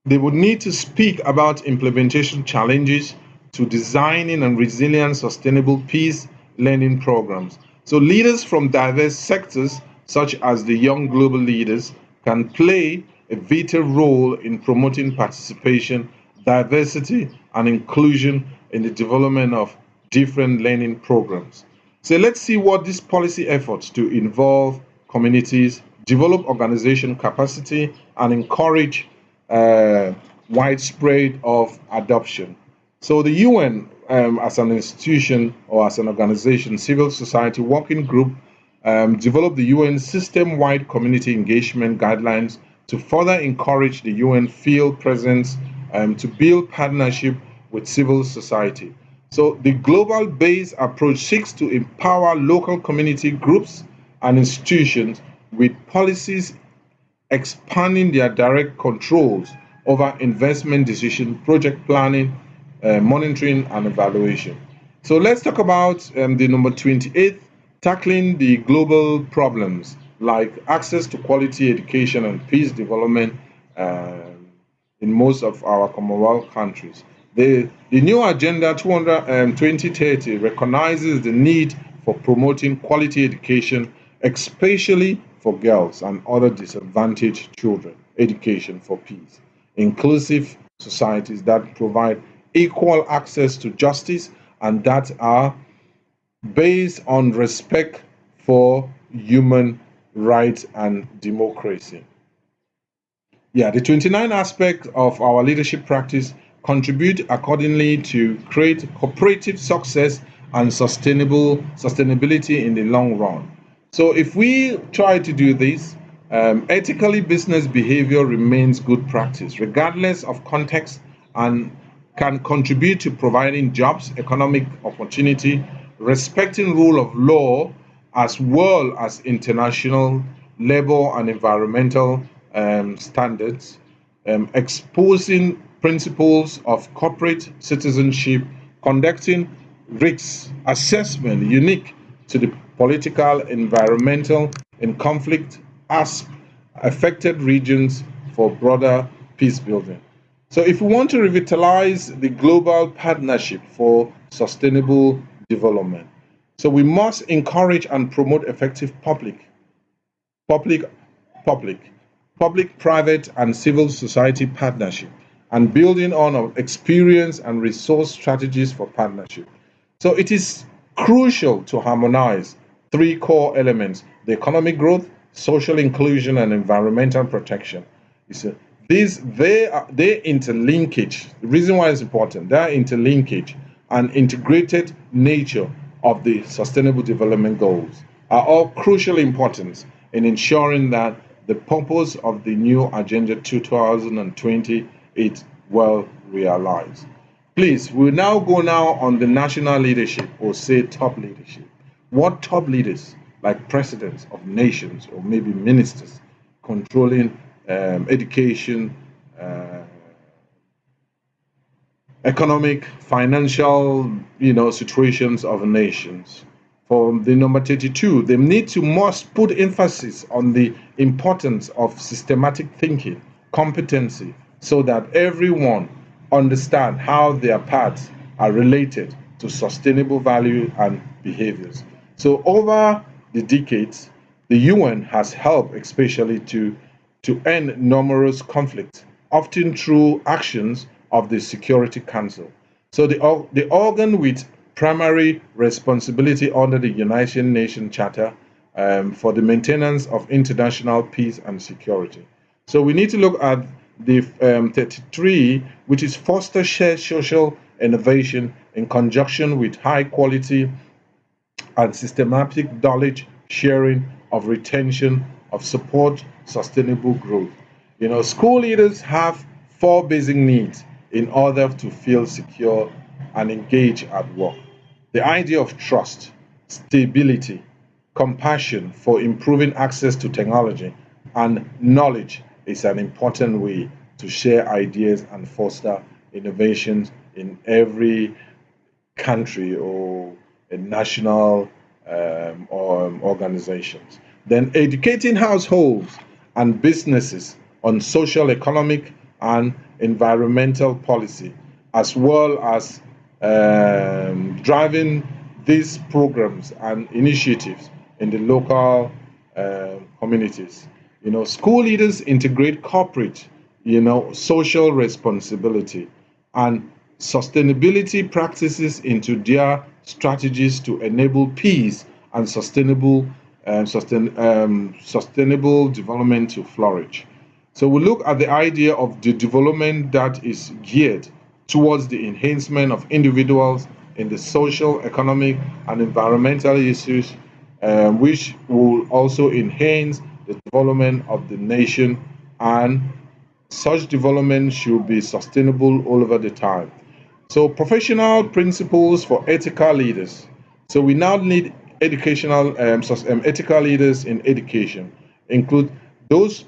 They would need to speak about implementation challenges to designing and resilient sustainable peace learning programs. So leaders from diverse sectors, such as the young global leaders, can play a vital role in promoting participation, diversity, and inclusion in the development of different learning programs. So let's see what these policy efforts to involve communities, develop organization capacity, and encourage uh, widespread of adoption. So the UN, as an institution or as an organization, civil society working group, developed the UN system-wide community engagement guidelines to further encourage the UN field presence to build partnership with civil society. So the global-based approach seeks to empower local community groups and institutions with policies expanding their direct controls over investment decision, project planning, monitoring, and evaluation. So let's talk about the number 28, tackling the global problems like access to quality education and peace development in most of our Commonwealth countries. The new Agenda 2030 recognizes the need for promoting quality education, especially for girls and other disadvantaged children, education for peace, inclusive societies that provide equal access to justice and that are based on respect for human rights and democracy. Yeah, the 29 aspects of our leadership practice contribute accordingly to create cooperative success and sustainability in the long run. So if we try to do this, ethically business behavior remains good practice, regardless of context, and can contribute to providing jobs, economic opportunity, respecting rule of law, as well as international labor and environmental standards, exposing principles of corporate citizenship, conducting risk assessment unique to the political, environmental, and conflict as affected regions for broader peace building. So, if we want to revitalize the global partnership for sustainable development, so we must encourage and promote effective public, public, public, private, and civil society partnership and building on of experience and resource strategies for partnership. So it is crucial to harmonize three core elements: the economic growth, social inclusion, and environmental protection. You these they interlinkage. The reason why it's important, they are interlinkage and integrated nature of the sustainable development goals are all crucial importance in ensuring that the purpose of the new Agenda 2020 is well realized. Please, we'll now go now on the national leadership, or say top leadership. What top leaders, like presidents of nations or maybe ministers, controlling education, uh, economic, financial, situations of nations. For the number 32, they need to must put emphasis on the importance of systematic thinking, competency, so that everyone understand how their paths are related to sustainable value and behaviors. So over the decades, the UN has helped especially to end numerous conflicts, often through actions of the Security Council. So the organ with primary responsibility under the United Nations Charter for the maintenance of international peace and security. So we need to look at the 33, which is foster shared social innovation in conjunction with high quality and systematic knowledge sharing of retention of support sustainable growth. School leaders have four basic needs in order to feel secure and engage at work. The idea of trust, stability, compassion for improving access to technology, and knowledge is an important way to share ideas and foster innovations in every country or a national or organizations. Then educating households and businesses on social, economic, and environmental policy, as well as driving these programs and initiatives in the local communities. School leaders integrate corporate, social responsibility and sustainability practices into their strategies to enable peace and sustainable development to flourish. So we look at the idea of the development that is geared towards the enhancement of individuals in the social, economic, and environmental issues, which will also enhance the development of the nation, and such development should be sustainable all over the time. So professional principles for ethical leaders. So we now need ethical leaders in education, include those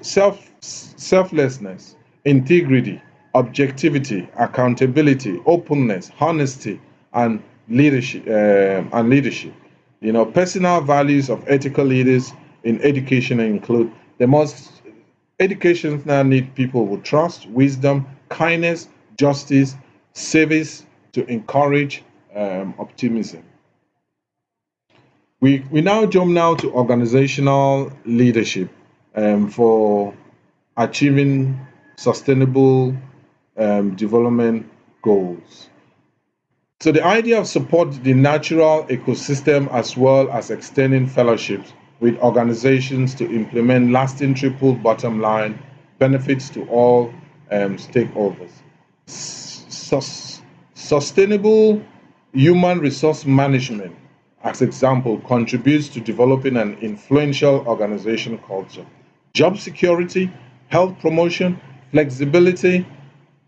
selflessness, integrity, objectivity, accountability, openness, honesty, and leadership. Personal values of ethical leaders in education include the most education now need people with trust, wisdom, kindness, justice, service to encourage optimism. We now jump now to organizational leadership for achieving sustainable development goals. So the idea of support the natural ecosystem as well as extending fellowships with organizations to implement lasting triple bottom line benefits to all stakeholders. Sustainable human resource management, as example, contributes to developing an influential organization culture. Job security, health promotion, flexibility,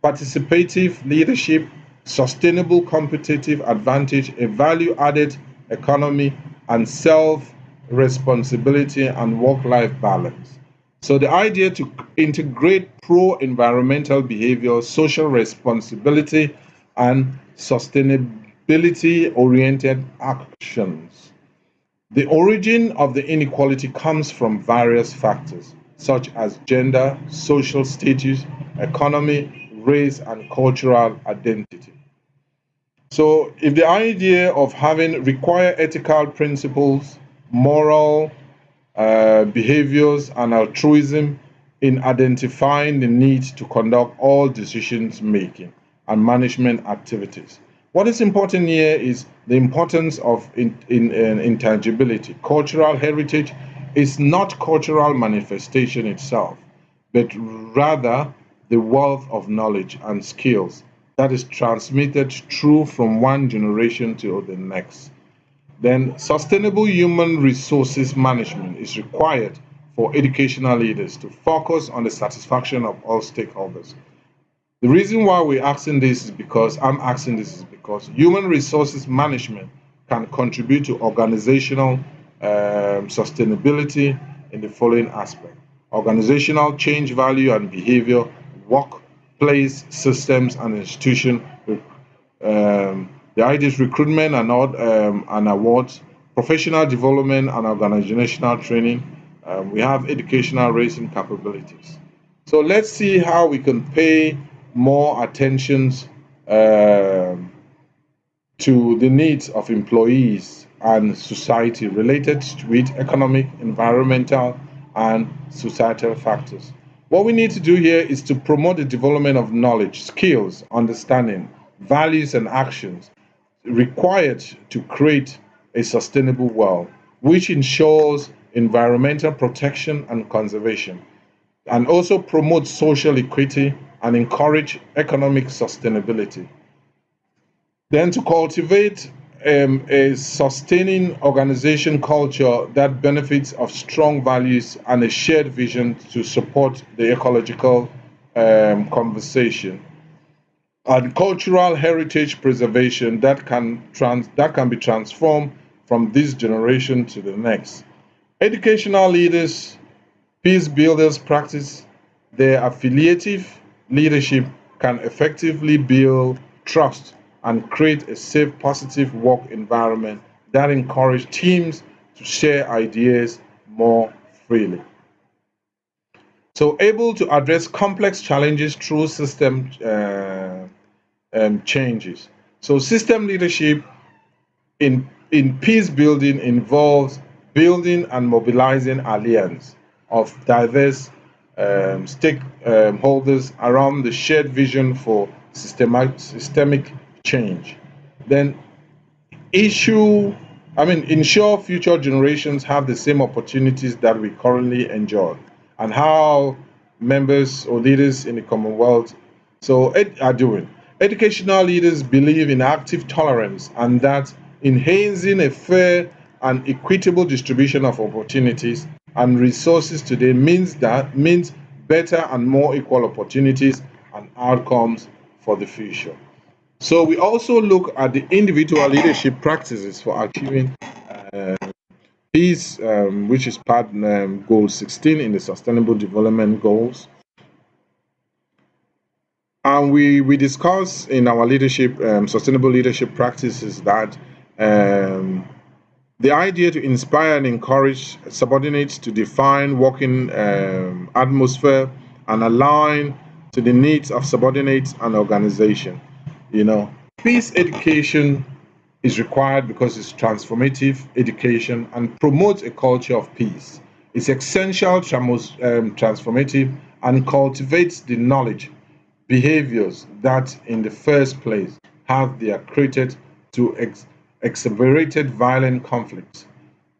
participative leadership, sustainable competitive advantage, a value added economy, and self responsibility and work life balance. So, the idea to integrate pro environmental behavior, social responsibility, and sustainability oriented actions. The origin of the inequality comes from various factors, such as gender, social status, economy, race, and cultural identity. So, if the idea of having require ethical principles, moral behaviors, and altruism in identifying the need to conduct all decisions making and management activities. What is important here is the importance of intangibility. Cultural heritage is not cultural manifestation itself, but rather the wealth of knowledge and skills that is transmitted through from one generation to the next. Then sustainable human resources management is required for educational leaders to focus on the satisfaction of all stakeholders. The reason why we're asking this is because human resources management can contribute to organizational sustainability in the following aspect: organizational change, value and behavior, workplace systems and institution, the ideas recruitment and awards, professional development and organizational training. We have educational raising capabilities. So let's see how we can pay more attention um to the needs of employees and society related with economic, environmental, and societal factors. What we need to do here is to promote the development of knowledge, skills, understanding, values, and actions required to create a sustainable world, which ensures environmental protection and conservation, and also promote social equity and encourage economic sustainability. Then to cultivate a sustaining organization culture that benefits of strong values and a shared vision to support the ecological conversation and cultural heritage preservation that can be transformed from this generation to the next. Educational leaders, peace builders practice their affiliative leadership can effectively build trust and create a safe, positive work environment that encourage teams to share ideas more freely. So, able to address complex challenges through system changes. So, system leadership in peace building involves building and mobilizing alliance of diverse stakeholders around the shared vision for systemic change. Then issue, ensure future generations have the same opportunities that we currently enjoy, and how members or leaders in the Commonwealth are doing. Educational leaders believe in active tolerance and that enhancing a fair and equitable distribution of opportunities and resources today means better and more equal opportunities and outcomes for the future. So we also look at the individual leadership practices for achieving peace, which is part goal 16 in the Sustainable Development Goals. And we discuss in our leadership, sustainable leadership practices that um, the idea to inspire and encourage subordinates to define working atmosphere and align to the needs of subordinates and organization. You know, peace education is required because it's transformative education and promotes a culture of peace. It's essential, transformative, and cultivates the knowledge, behaviors that, in the first place, have they are created to exacerbated violent conflicts.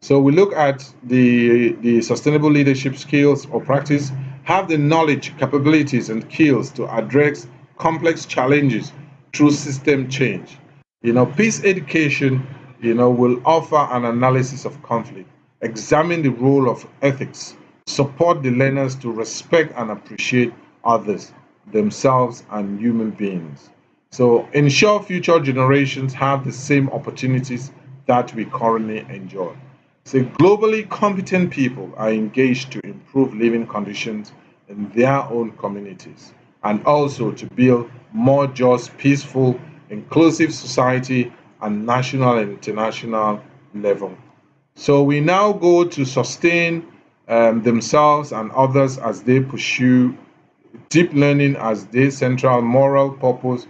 So we look at the sustainable leadership skills or practice, have the knowledge, capabilities, and skills to address complex challenges through system change. Peace education, will offer an analysis of conflict, examine the role of ethics, support the learners to respect and appreciate others, themselves, and human beings. So ensure future generations have the same opportunities that we currently enjoy. So globally competent people are engaged to improve living conditions in their own communities and also to build more just, peaceful, inclusive society and national and international level. So we now go to sustain themselves and others as they pursue deep learning as their central moral purpose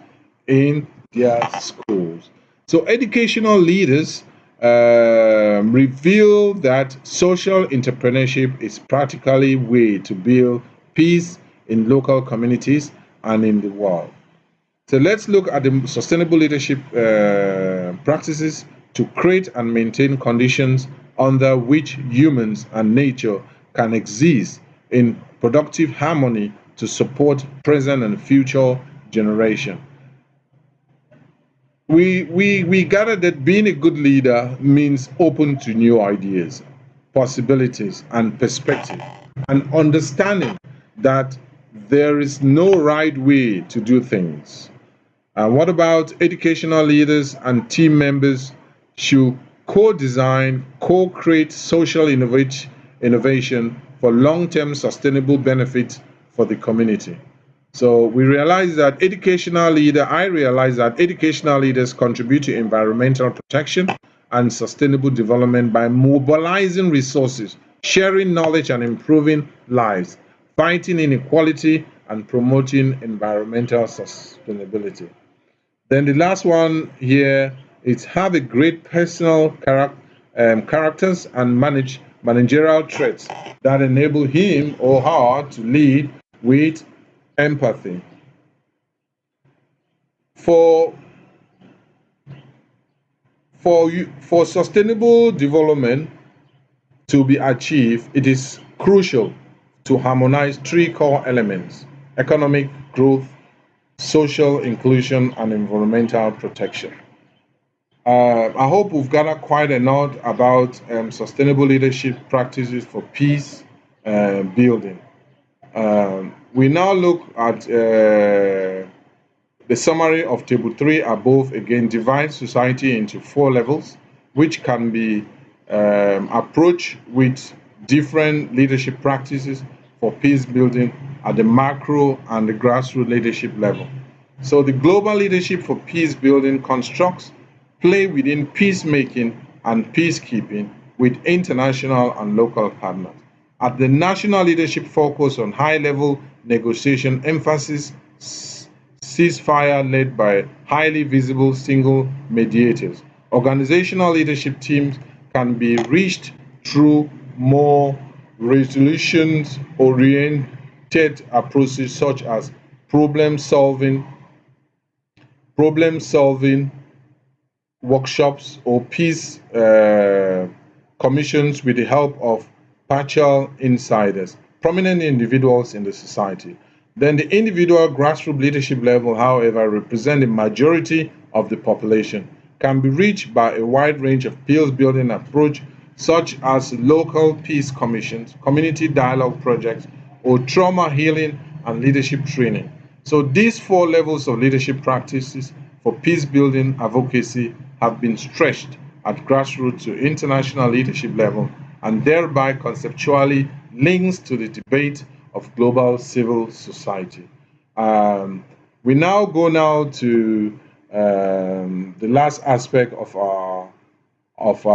in their schools. So educational leaders reveal that social entrepreneurship is practically a way to build peace in local communities and in the world. So let's look at the sustainable leadership practices to create and maintain conditions under which humans and nature can exist in productive harmony to support present and future generation. We gather that being a good leader means open to new ideas. possibilities and perspective, and understanding that there is no right way to do things. What about educational leaders and team members should co-design, co-create social innovation for long-term sustainable benefit for the community? So I realize that educational leaders contribute to environmental protection and sustainable development by mobilizing resources, sharing knowledge and improving lives, fighting inequality and promoting environmental sustainability. Then the last one here is have a great characters and managerial traits that enable him or her to lead with empathy. For for sustainable development to be achieved, it is crucial to harmonize three core elements: economic growth, social inclusion, and environmental protection. I hope we've gathered quite a lot about sustainable leadership practices for peace building. We now look at the summary of Table 3 above again divides society into four levels, which can be approached with different leadership practices for peace building at the macro and the grassroots leadership level. So the global leadership for peace building constructs play within peacemaking and peacekeeping with international and local partners. At the national leadership focus on high-level negotiation emphasis ceasefire led by highly visible single mediators. Organizational leadership teams can be reached through more resolutions oriented approaches such as problem solving workshops or peace commissions with the help of partial insiders, prominent individuals in the society. Then the individual grassroots leadership level, however, represent the majority of the population, can be reached by a wide range of peace building approach such as local peace commissions, community dialogue projects, or trauma healing and leadership training. So these four levels of leadership practices for peace building advocacy have been stretched at grassroots to international leadership level and thereby conceptually links to the debate of global civil society. We now go to the last aspect of our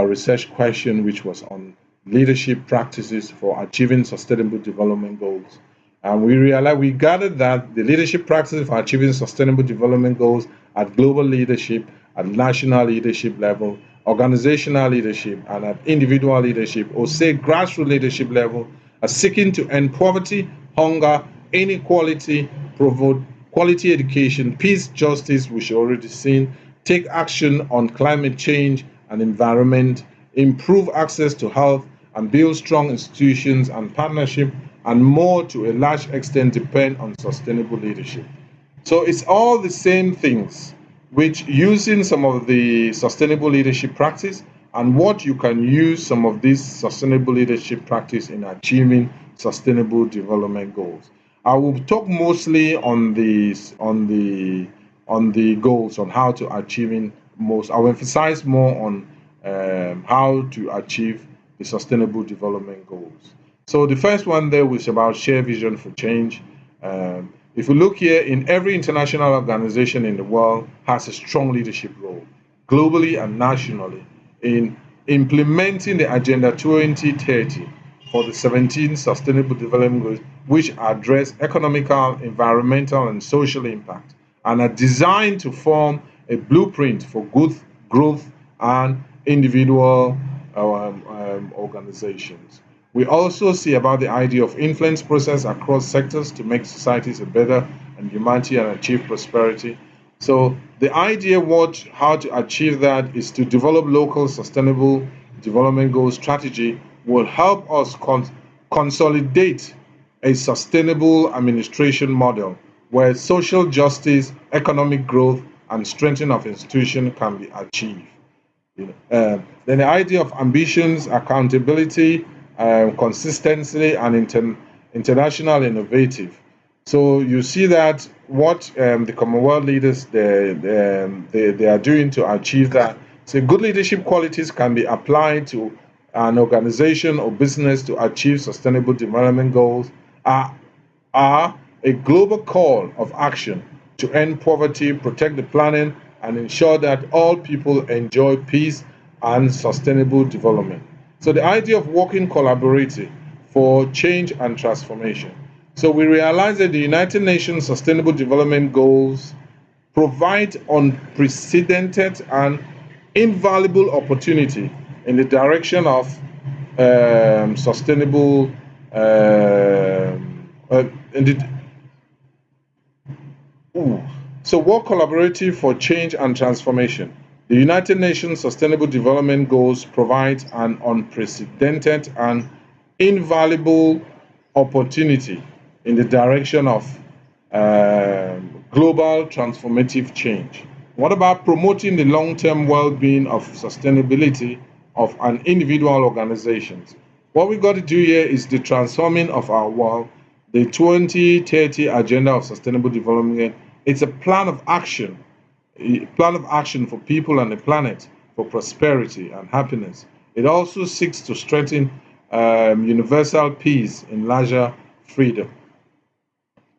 research question, which was on leadership practices for achieving sustainable development goals. And we gathered that the leadership practices for achieving sustainable development goals at global leadership, at national leadership level, organizational leadership, and at individual leadership, or say grassroots leadership level, are seeking to end poverty, hunger, inequality, promote quality education, peace, justice, which you already seen, take action on climate change and environment, improve access to health, and build strong institutions and partnership, and more to a large extent depend on sustainable leadership. So it's all the same things, which using some of the sustainable leadership practice and what you can use some of this sustainable leadership practice in achieving sustainable development goals. I will talk mostly on the goals on how to achieving most. I will emphasize more on how to achieve the sustainable development goals. So the first one there was about share vision for change. If we look here, in every international organization in the world has a strong leadership role, globally and nationally, in implementing the Agenda 2030 for the 17 Sustainable Development Goals, which address economical, environmental, and social impact, and are designed to form a blueprint for good growth and individual organizations. We also see about the idea of influence process across sectors to make societies a better and humanity and achieve prosperity. So the idea how to achieve that is to develop local sustainable development goal strategy will help us consolidate a sustainable administration model where social justice, economic growth, and strengthening of institutions can be achieved. Then the idea of ambitions, accountability, consistency, and international innovative. So you see that what the Commonwealth leaders they are doing to achieve that. So good leadership qualities can be applied to an organization or business to achieve sustainable development goals. Are a global call of action to end poverty, protect the planet, and ensure that all people enjoy peace and sustainable development. So, the idea of working collaboratively for change and transformation. So, we realize that the United Nations Sustainable Development Goals provide unprecedented and invaluable opportunity in the direction of sustainable in the Ooh. So, work collaborative for change and transformation. The United Nations Sustainable Development Goals provide an unprecedented and invaluable opportunity in the direction of global transformative change. What about promoting the long term well being of sustainability of an individual organizations? What we got to do here is the transforming of our world, the 2030 Agenda of Sustainable Development. It's a plan of action for people and the planet, for prosperity and happiness. It also seeks to strengthen universal peace and larger freedom.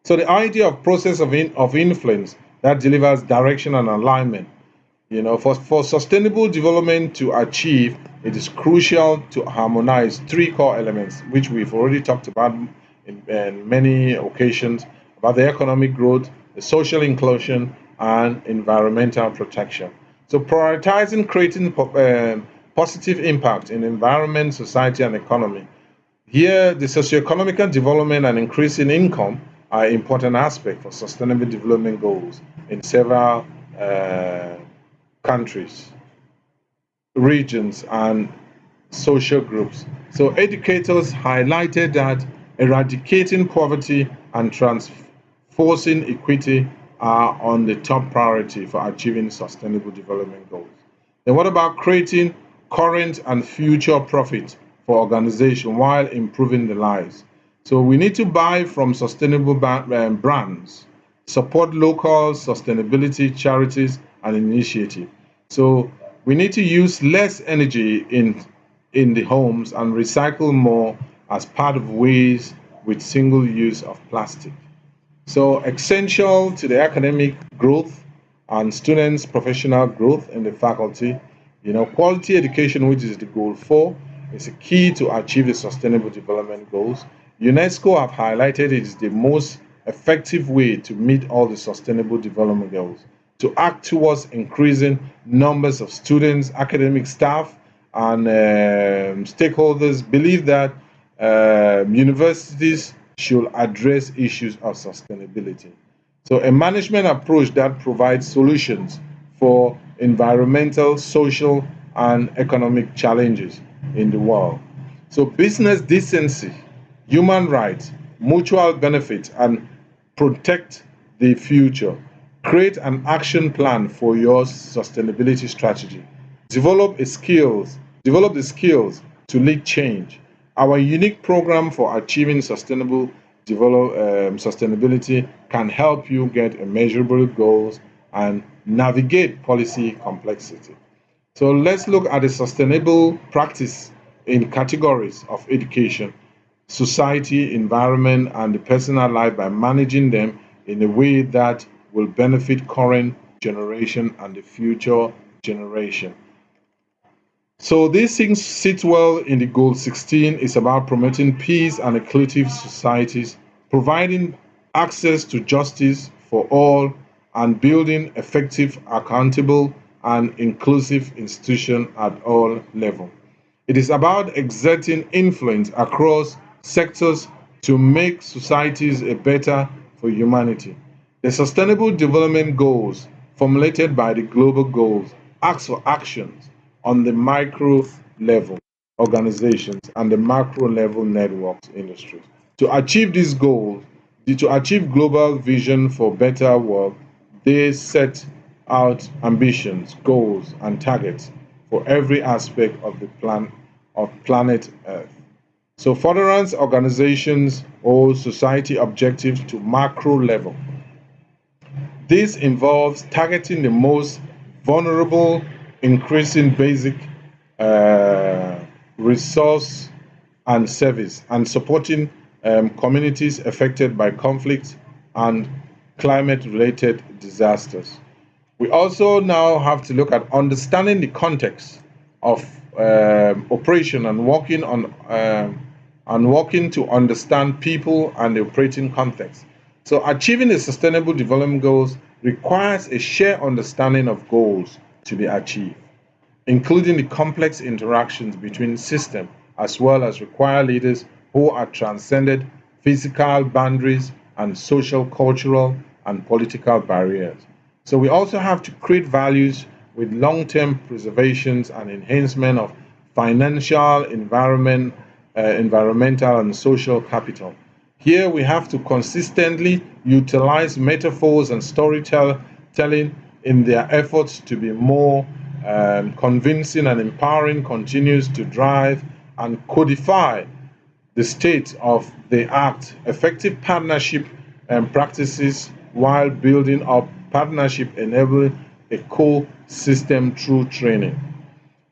So the idea of process of influence that delivers direction and alignment. For sustainable development to achieve, it is crucial to harmonize three core elements, which we've already talked about in many occasions, about the economic growth, the social inclusion, and environmental protection. So prioritizing creating positive impact in environment, society, and economy. Here, the socioeconomic development and increasing income are important aspects for sustainable development goals in several countries, regions, and social groups. So, educators highlighted that eradicating poverty and transforcing equity are on the top priority for achieving sustainable development goals. Then, what about creating current and future profit for organization while improving the lives? So, we need to buy from sustainable brands, support local sustainability charities and initiatives. So, we need to use less energy in the homes and recycle more as part of ways with single use of plastic. So essential to the academic growth and students' professional growth in the faculty. Quality education, which is the goal 4, is a key to achieve the sustainable development goals. UNESCO have highlighted it is the most effective way to meet all the sustainable development goals. To act towards increasing numbers of students, academic staff, and stakeholders believe that universities should address issues of sustainability. So, a management approach that provides solutions for environmental, social, and economic challenges in the world. So, business decency, human rights, mutual benefit, and protect the future. Create an action plan for your sustainability strategy. Develop the skills to lead change. Our unique program for achieving sustainability can help you get measurable goals and navigate policy complexity. So let's look at the sustainable practice in categories of education, society, environment, and the personal life by managing them in a way that will benefit current generation and the future generation. So these things sit well in the goal 16. It's about promoting peace and inclusive societies, providing access to justice for all, and building effective, accountable, and inclusive institutions at all levels. It is about exerting influence across sectors to make societies a better for humanity. The Sustainable Development Goals formulated by the Global Goals ask for actions on the micro level organizations and the macro level networks industries. To achieve these goals, to achieve global vision for better world, they set out ambitions, goals, and targets for every aspect of the planet Earth. So furtherance organizations or society objectives to macro level. This involves targeting the most vulnerable, increasing basic uh, resource and service, and supporting communities affected by conflict and climate-related disasters. We also now have to look at understanding the context of operation and working to understand people and the operating context. So achieving the sustainable development goals requires a shared understanding of goals to be achieved, including the complex interactions between systems, as well as require leaders who are transcended physical boundaries and social, cultural, and political barriers. So we also have to create values with long-term preservations and enhancement of financial, environmental, and social capital. Here we have to consistently utilize metaphors and storytelling in their efforts to be more convincing and empowering, continues to drive and codify the state of the act, effective partnership and practices while building up partnership enabling a co-system through training.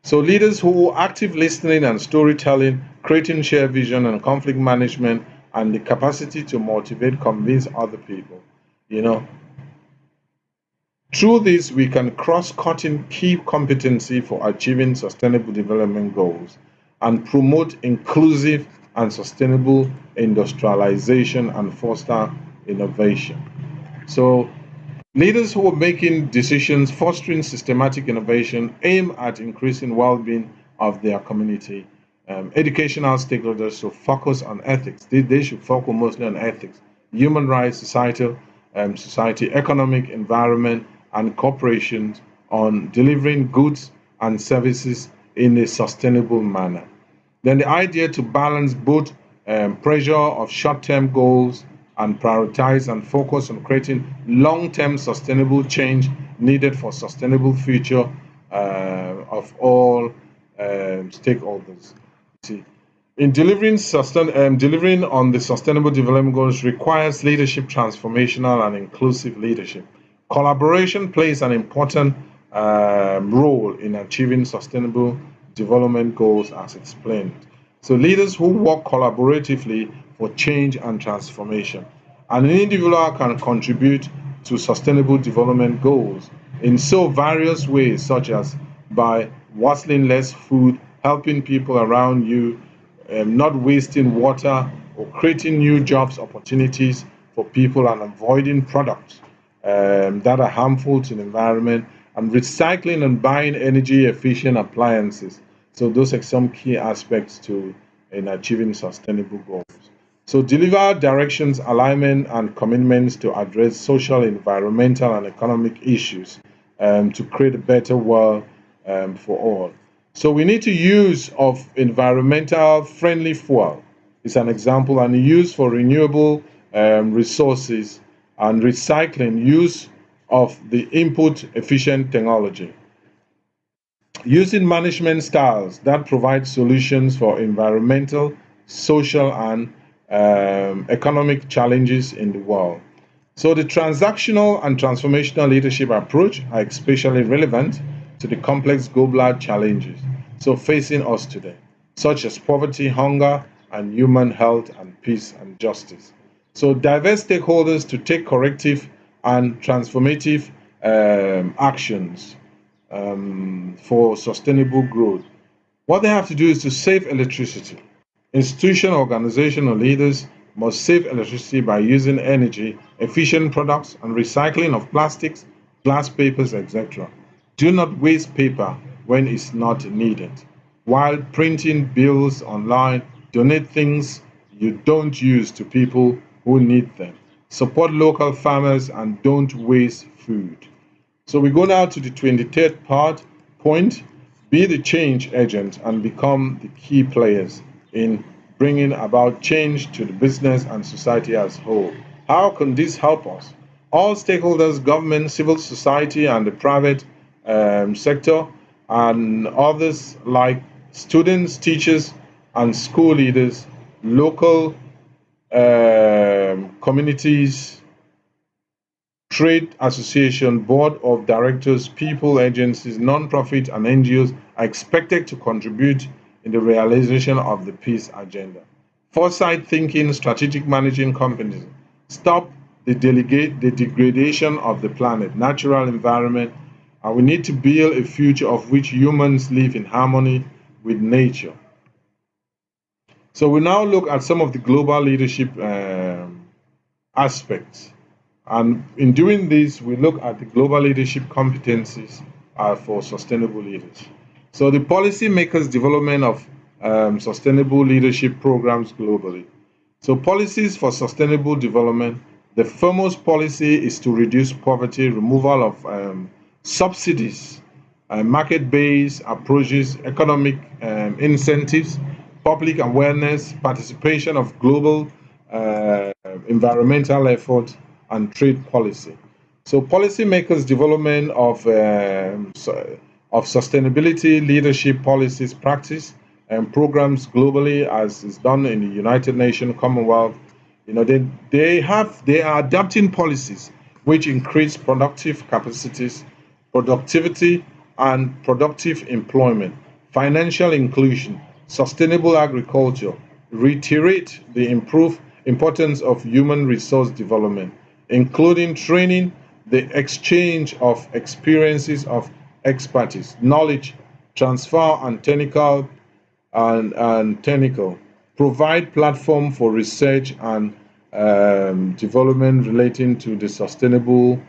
So leaders who active listening and storytelling, creating shared vision and conflict management, and the capacity to motivate, convince other people. You know, through this, we can cross-cutting key competency for achieving sustainable development goals and promote inclusive and sustainable industrialization and foster innovation. So leaders who are making decisions, fostering systematic innovation, aim at increasing well-being of their community. Educational stakeholders should focus on ethics. They should focus mostly on ethics, human rights, society, economic, environment, and corporations on delivering goods and services in a sustainable manner. Then the idea to balance both pressure of short-term goals and prioritize and focus on creating long-term sustainable change needed for sustainable future of all stakeholders. See, in delivering on the sustainable development goals requires leadership, transformational and inclusive leadership. Collaboration plays an important role in achieving sustainable development goals as explained. So leaders who work collaboratively for change and transformation. And an individual can contribute to sustainable development goals in so various ways, such as by wasteling less food, helping people around you, not wasting water, or creating new jobs opportunities for people and avoiding products that are harmful to the environment, and recycling and buying energy efficient appliances. So those are some key aspects to in achieving sustainable goals. So deliver directions, alignment, and commitments to address social, environmental, and economic issues to create a better world for all. So we need to use of environmental friendly fuel. It's an example, and use for renewable resources and recycling, use of the input efficient technology. Using management styles that provide solutions for environmental, social, and economic challenges in the world. So the transactional and transformational leadership approach are especially relevant to the complex global challenges so facing us today, such as poverty, hunger, and human health and peace and justice. So diverse stakeholders to take corrective and transformative actions for sustainable growth. What they have to do is to save electricity. Institution, organization, or leaders must save electricity by using energy efficient products and recycling of plastics, glass papers, etc. Do not waste paper when it's not needed. While printing bills online, donate things you don't use to people who need them. Support local farmers and don't waste food. So we go now to the 23rd point. Be the change agent and become the key players in bringing about change to the business and society as a whole. How can this help us? All stakeholders, government, civil society, and the private sector and others like students, teachers, and school leaders, local communities, trade association, board of directors, people, agencies, non-profit, and NGOs are expected to contribute in the realization of the peace agenda. Foresight thinking, strategic managing companies, stop the degradation of the planet, natural environment, and we need to build a future of which humans live in harmony with nature. So we now look at some of the global leadership aspects. And in doing this, we look at the global leadership competencies for sustainable leaders. So the policymakers' development of sustainable leadership programs globally. So policies for sustainable development, the foremost policy is to reduce poverty, removal of subsidies, market-based approaches, economic incentives, public awareness, participation of global environmental effort, and trade policy. So policymakers' development of sustainability leadership policies, practice, and programs globally, as is done in the United Nations, Commonwealth. They are adapting policies which increase productive capacities, productivity, and productive employment, financial inclusion, sustainable agriculture, reiterate the improved importance of human resource development, including training, the exchange of experiences of expertise, knowledge, transfer, and technical, provide platform for research and development relating to the sustainable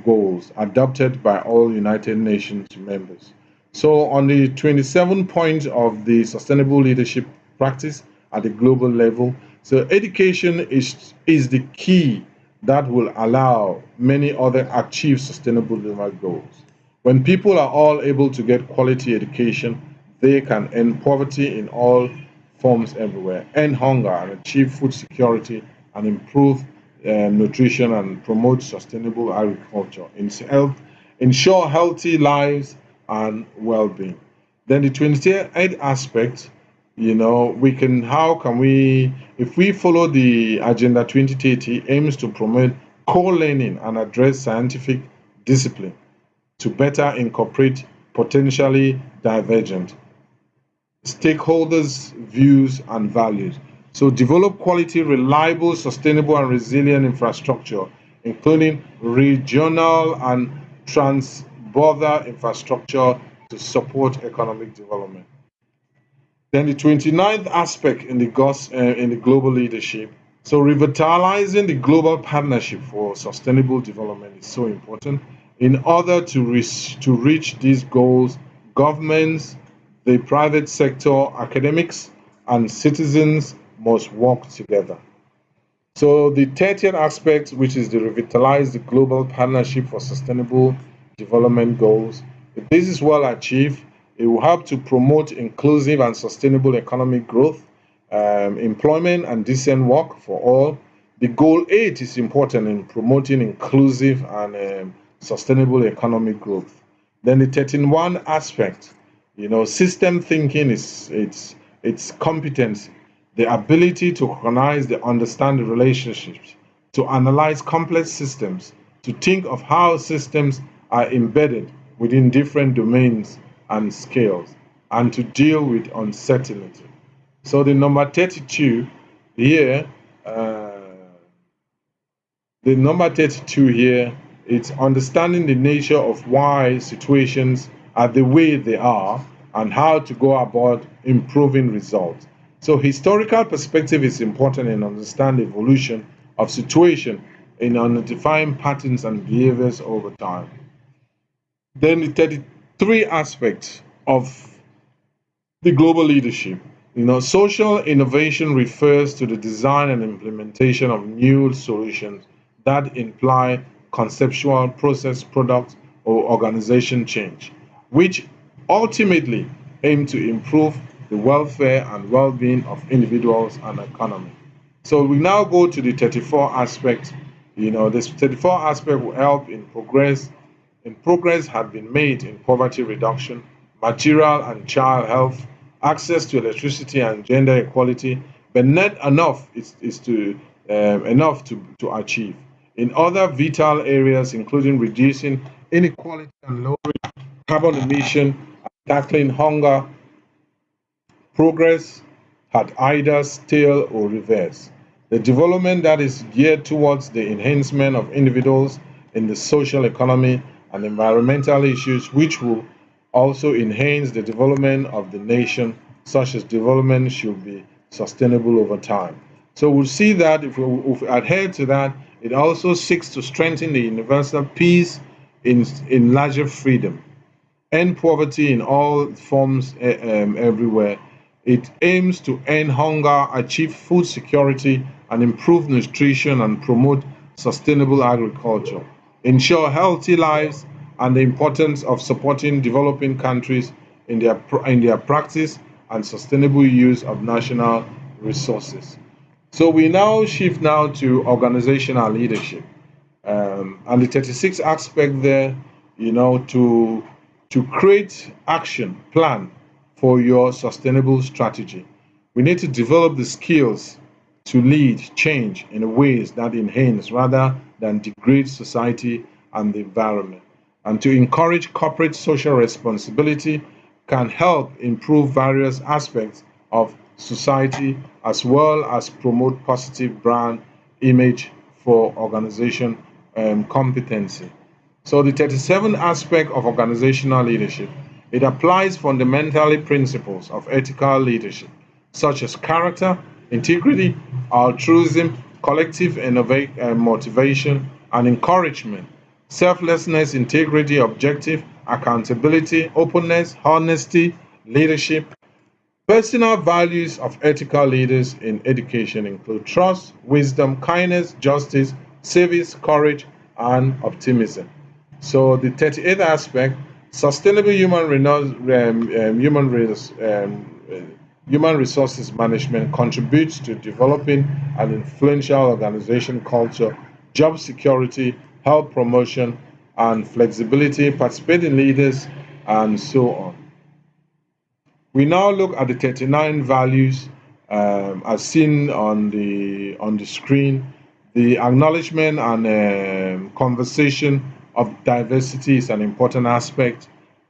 goals adopted by all United Nations members. So, on the 27 points of the sustainable leadership practice at the global level, so education is the key that will allow many other achieve sustainable development goals. When people are all able to get quality education, they can end poverty in all forms everywhere, end hunger and achieve food security and improve nutrition and promote sustainable agriculture, ensure healthy lives and well-being. Then the 28th aspect, we can how can we if we follow the agenda 2030 aims to promote co-learning and address scientific discipline to better incorporate potentially divergent stakeholders' views and values. So develop quality, reliable, sustainable, and resilient infrastructure, including regional and trans-border infrastructure to support economic development. Then the 29th aspect in the global leadership. So revitalizing the global partnership for sustainable development is so important. In order to reach these goals, governments, the private sector, academics, and citizens must work together. So the 30th aspect, which is to revitalize the global partnership for sustainable development goals, if this is well achieved, it will help to promote inclusive and sustainable economic growth, employment, and decent work for all. The goal 8 is important in promoting inclusive and sustainable economic growth. Then the 13-1 aspect, system thinking is its competence, the ability to recognize, the understand the relationships, to analyze complex systems, to think of how systems are embedded within different domains and scales, and to deal with uncertainty. So the number 32 here, uh, the number 32 here, it's understanding the nature of why situations are the way they are and how to go about improving results. So historical perspective is important in understanding evolution of situation in identifying patterns and behaviors over time. Then the 33 aspects of the global leadership. Social innovation refers to the design and implementation of new solutions that imply conceptual process, product, or organization change, which ultimately aim to improve the welfare and well-being of individuals and economy. So we now go to the 34 aspect. This 34 aspect will help in progress. In progress had been made in poverty reduction, material and child health, access to electricity and gender equality, but not enough is to enough to achieve. In other vital areas, including reducing inequality and lowering carbon emission, and tackling hunger, progress had either stale or reversed. The development that is geared towards the enhancement of individuals in the social economy and environmental issues, which will also enhance the development of the nation, such as development should be sustainable over time. So we'll see that if we adhere to that, it also seeks to strengthen the universal peace in larger freedom, end poverty in all forms everywhere. It aims to end hunger, achieve food security, and improve nutrition and promote sustainable agriculture, ensure healthy lives, and the importance of supporting developing countries in their practice and sustainable use of national resources. So we now shift now to organizational leadership, and the 36th aspect there, to create action plan for your sustainable strategy. We need to develop the skills to lead change in ways that enhance rather than degrade society and the environment. And to encourage corporate social responsibility can help improve various aspects of society as well as promote positive brand image for organization competency. So the 37th aspect of organizational leadership, it applies fundamentally principles of ethical leadership, such as character, integrity, altruism, collective motivation, and encouragement, selflessness, integrity, objective, accountability, openness, honesty, leadership. Personal values of ethical leaders in education include trust, wisdom, kindness, justice, service, courage, and optimism. So the 38th aspect, sustainable human resources management contributes to developing an influential organization culture, job security, health promotion, and flexibility, participating leaders, and so on. We now look at the 39 values as seen on the screen. The acknowledgement and conversation of diversity is an important aspect,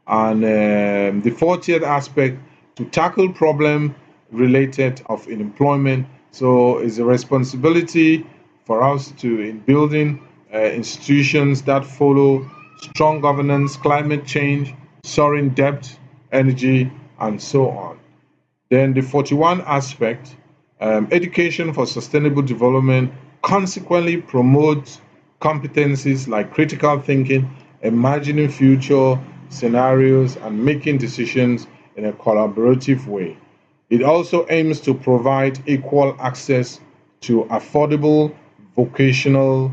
and the 40th aspect, to tackle problem related of unemployment. So it's a responsibility for us to in building institutions that follow strong governance, climate change, soaring debt, energy, and so on. Then the 41 aspect, education for sustainable development, consequently promotes competencies like critical thinking, imagining future scenarios, and making decisions in a collaborative way. It also aims to provide equal access to affordable vocational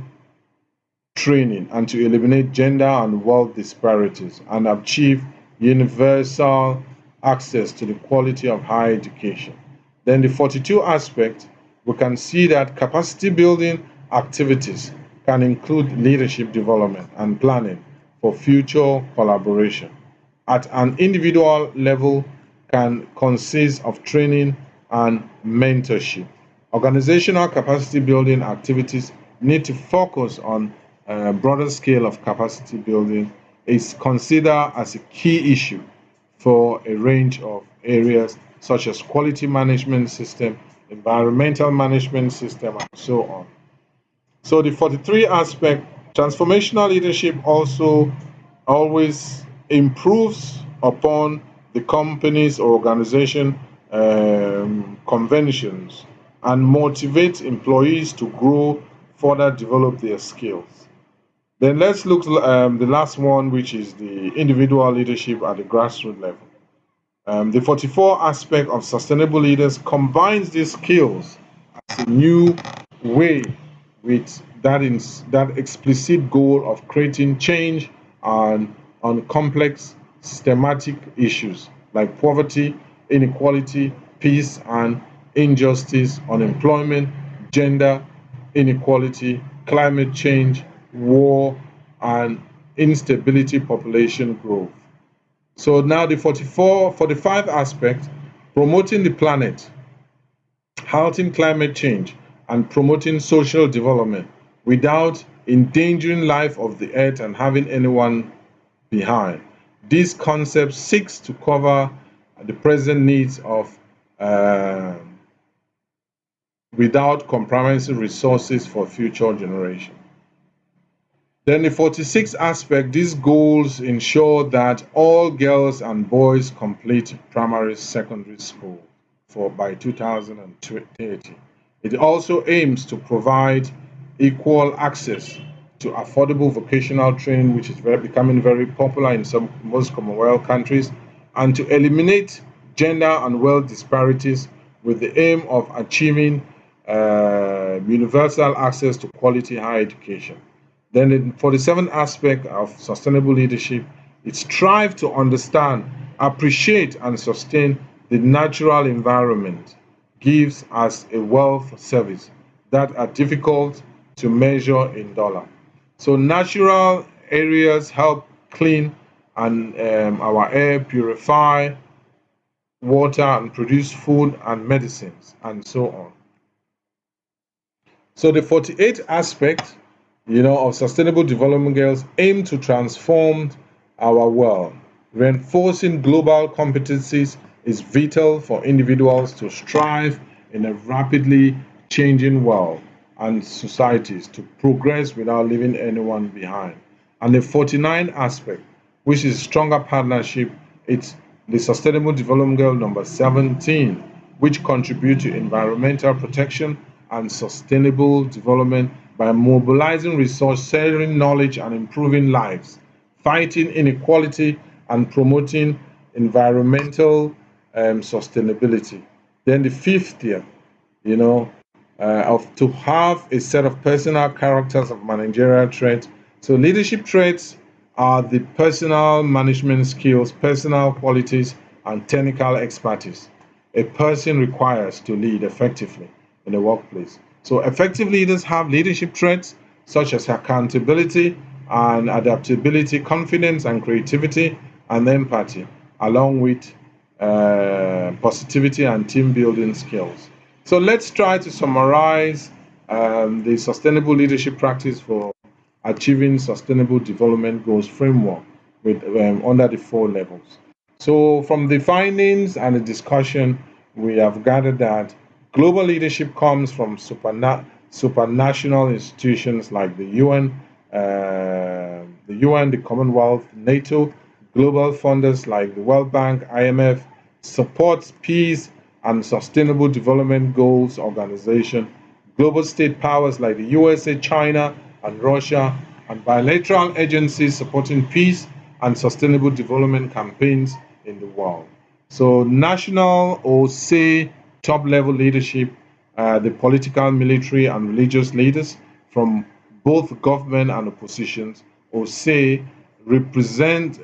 training and to eliminate gender and wealth disparities and achieve universal access to the quality of higher education. Then the 42 aspect, we can see that capacity building activities can include leadership development and planning for future collaboration. At an individual level, can consist of training and mentorship. Organizational capacity building activities need to focus on a broader scale of capacity building is considered as a key issue for a range of areas such as quality management system, environmental management system, and so on. So the 43 aspect, transformational leadership also always improves upon the company's or organization conventions and motivates employees to grow, further develop their skills. Then let's look the last one, which is the individual leadership at the grassroots level. The 44 aspect of sustainable leaders combines these skills as a new way with that explicit goal of creating change on complex systematic issues like poverty, inequality, peace and injustice, unemployment, gender inequality, climate change, war, and instability, population growth. So now the 45 aspect, promoting the planet, halting climate change, and promoting social development without endangering life of the earth and having anyone behind. This concept seeks to cover the present needs of uh, without compromising resources for future generations. Then the 46th aspect, these goals ensure that all girls and boys complete primary secondary school for by 2030. It also aims to provide equal access to affordable vocational training, which is becoming very popular in most Commonwealth countries, and to eliminate gender and wealth disparities with the aim of achieving universal access to quality higher education. Then for the seventh aspect of sustainable leadership, it strives to understand, appreciate, and sustain the natural environment gives as a wealth service that are difficult to measure in dollar. So natural areas help clean and our air, purify water, and produce food and medicines, and so on. So the 48th aspect, of sustainable development goals aim to transform our world. Reinforcing global competencies is vital for individuals to strive in a rapidly changing world and societies to progress without leaving anyone behind. And the 49th aspect, which is stronger partnership, it's the Sustainable Development Goal number 17, which contribute to environmental protection and sustainable development by mobilizing resources, sharing knowledge, and improving lives, fighting inequality, and promoting environmental sustainability. Then the fifth year, of to have a set of personal characters of managerial traits. So leadership traits are the personal management skills, personal qualities, and technical expertise a person requires to lead effectively in the workplace. So effective leaders have leadership traits such as accountability and adaptability, confidence and creativity, and empathy, along with positivity and team building skills. So let's try to summarize the sustainable leadership practice for achieving sustainable development goals framework with under the four levels. So from the findings and the discussion, we have gathered that global leadership comes from supranational institutions like the Commonwealth, NATO, global funders like the World Bank, IMF, supports peace and sustainable development goals organization, global state powers like the USA, China, and Russia, and bilateral agencies supporting peace and sustainable development campaigns in the world. So national or say top level leadership, the political, military, and religious leaders from both government and oppositions, or say represent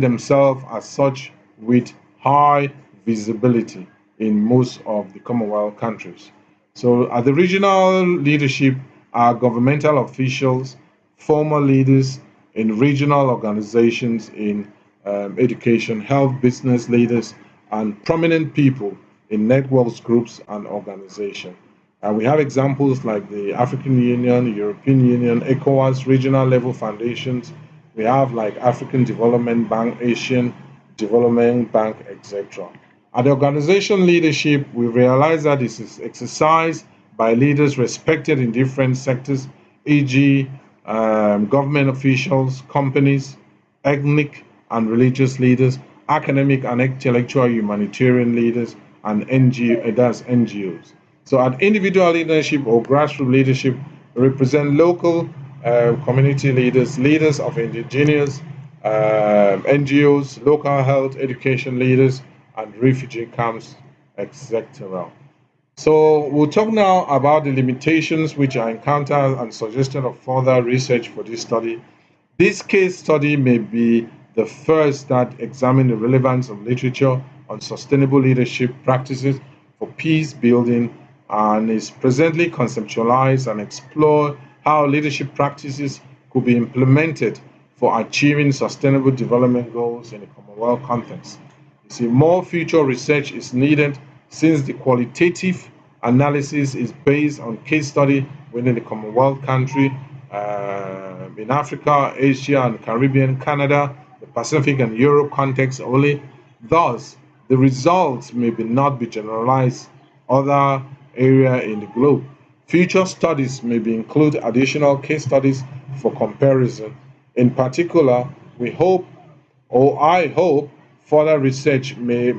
themselves as such with high visibility in most of the Commonwealth countries. So at the regional leadership are governmental officials, former leaders in regional organizations in education, health, business leaders, and prominent people in networks, groups, and organizations. And we have examples like the African Union, European Union, ECOWAS, regional level foundations. We have like African Development Bank, Asian Development Bank, etc. At the organization leadership, we realize that this is exercised by leaders respected in different sectors, e.g., government officials, companies, ethnic and religious leaders, academic and intellectual humanitarian leaders, and NGOs. So at individual leadership or grassroots leadership, represent local community leaders, leaders of indigenous NGOs, local health education leaders, and refugee camps, etc. So we'll talk now about the limitations which are encountered and suggestion of further research for this study. This case study may be the first that examine the relevance of literature on sustainable leadership practices for peace building and is presently conceptualized and explore how leadership practices could be implemented for achieving sustainable development goals in the Commonwealth context. You see, more future research is needed since the qualitative analysis is based on case study within the Commonwealth country, in Africa, Asia and Caribbean, Canada, the Pacific and Europe context only. Thus, the results may not be generalized other area in the globe. Future studies may include additional case studies for comparison. In particular, we hope, or I hope, further research may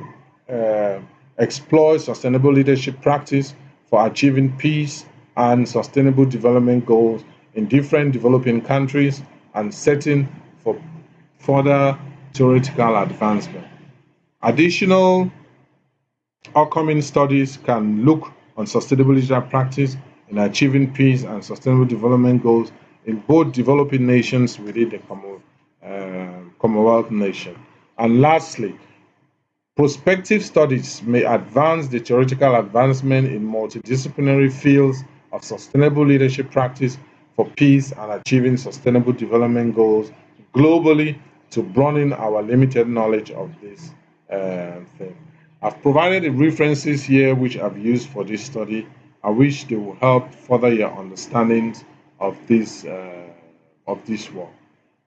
uh, explore sustainable leadership practice for achieving peace and sustainable development goals in different developing countries and setting for further theoretical advancement. Additional upcoming studies can look on sustainable leadership practice in achieving peace and sustainable development goals in both developing nations within the Commonwealth nation. And lastly, prospective studies may advance the theoretical advancement in multidisciplinary fields of sustainable leadership practice for peace and achieving sustainable development goals globally to broaden our limited knowledge of this thing. I've provided the references here which I've used for this study. I wish they will help further your understanding of this work.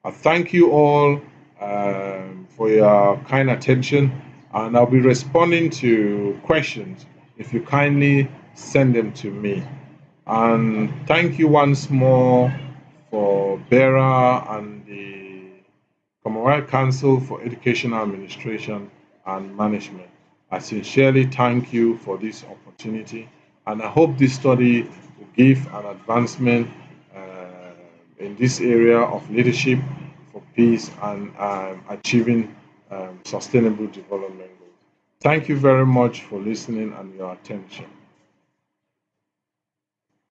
I thank you all for your kind attention, and I'll be responding to questions if you kindly send them to me. And thank you once more for BERA and the Commonwealth Council for Educational Administration and Management. I sincerely thank you for this opportunity, and I hope this study will give an advancement in this area of leadership for peace and achieving sustainable development goals. Thank you very much for listening and your attention.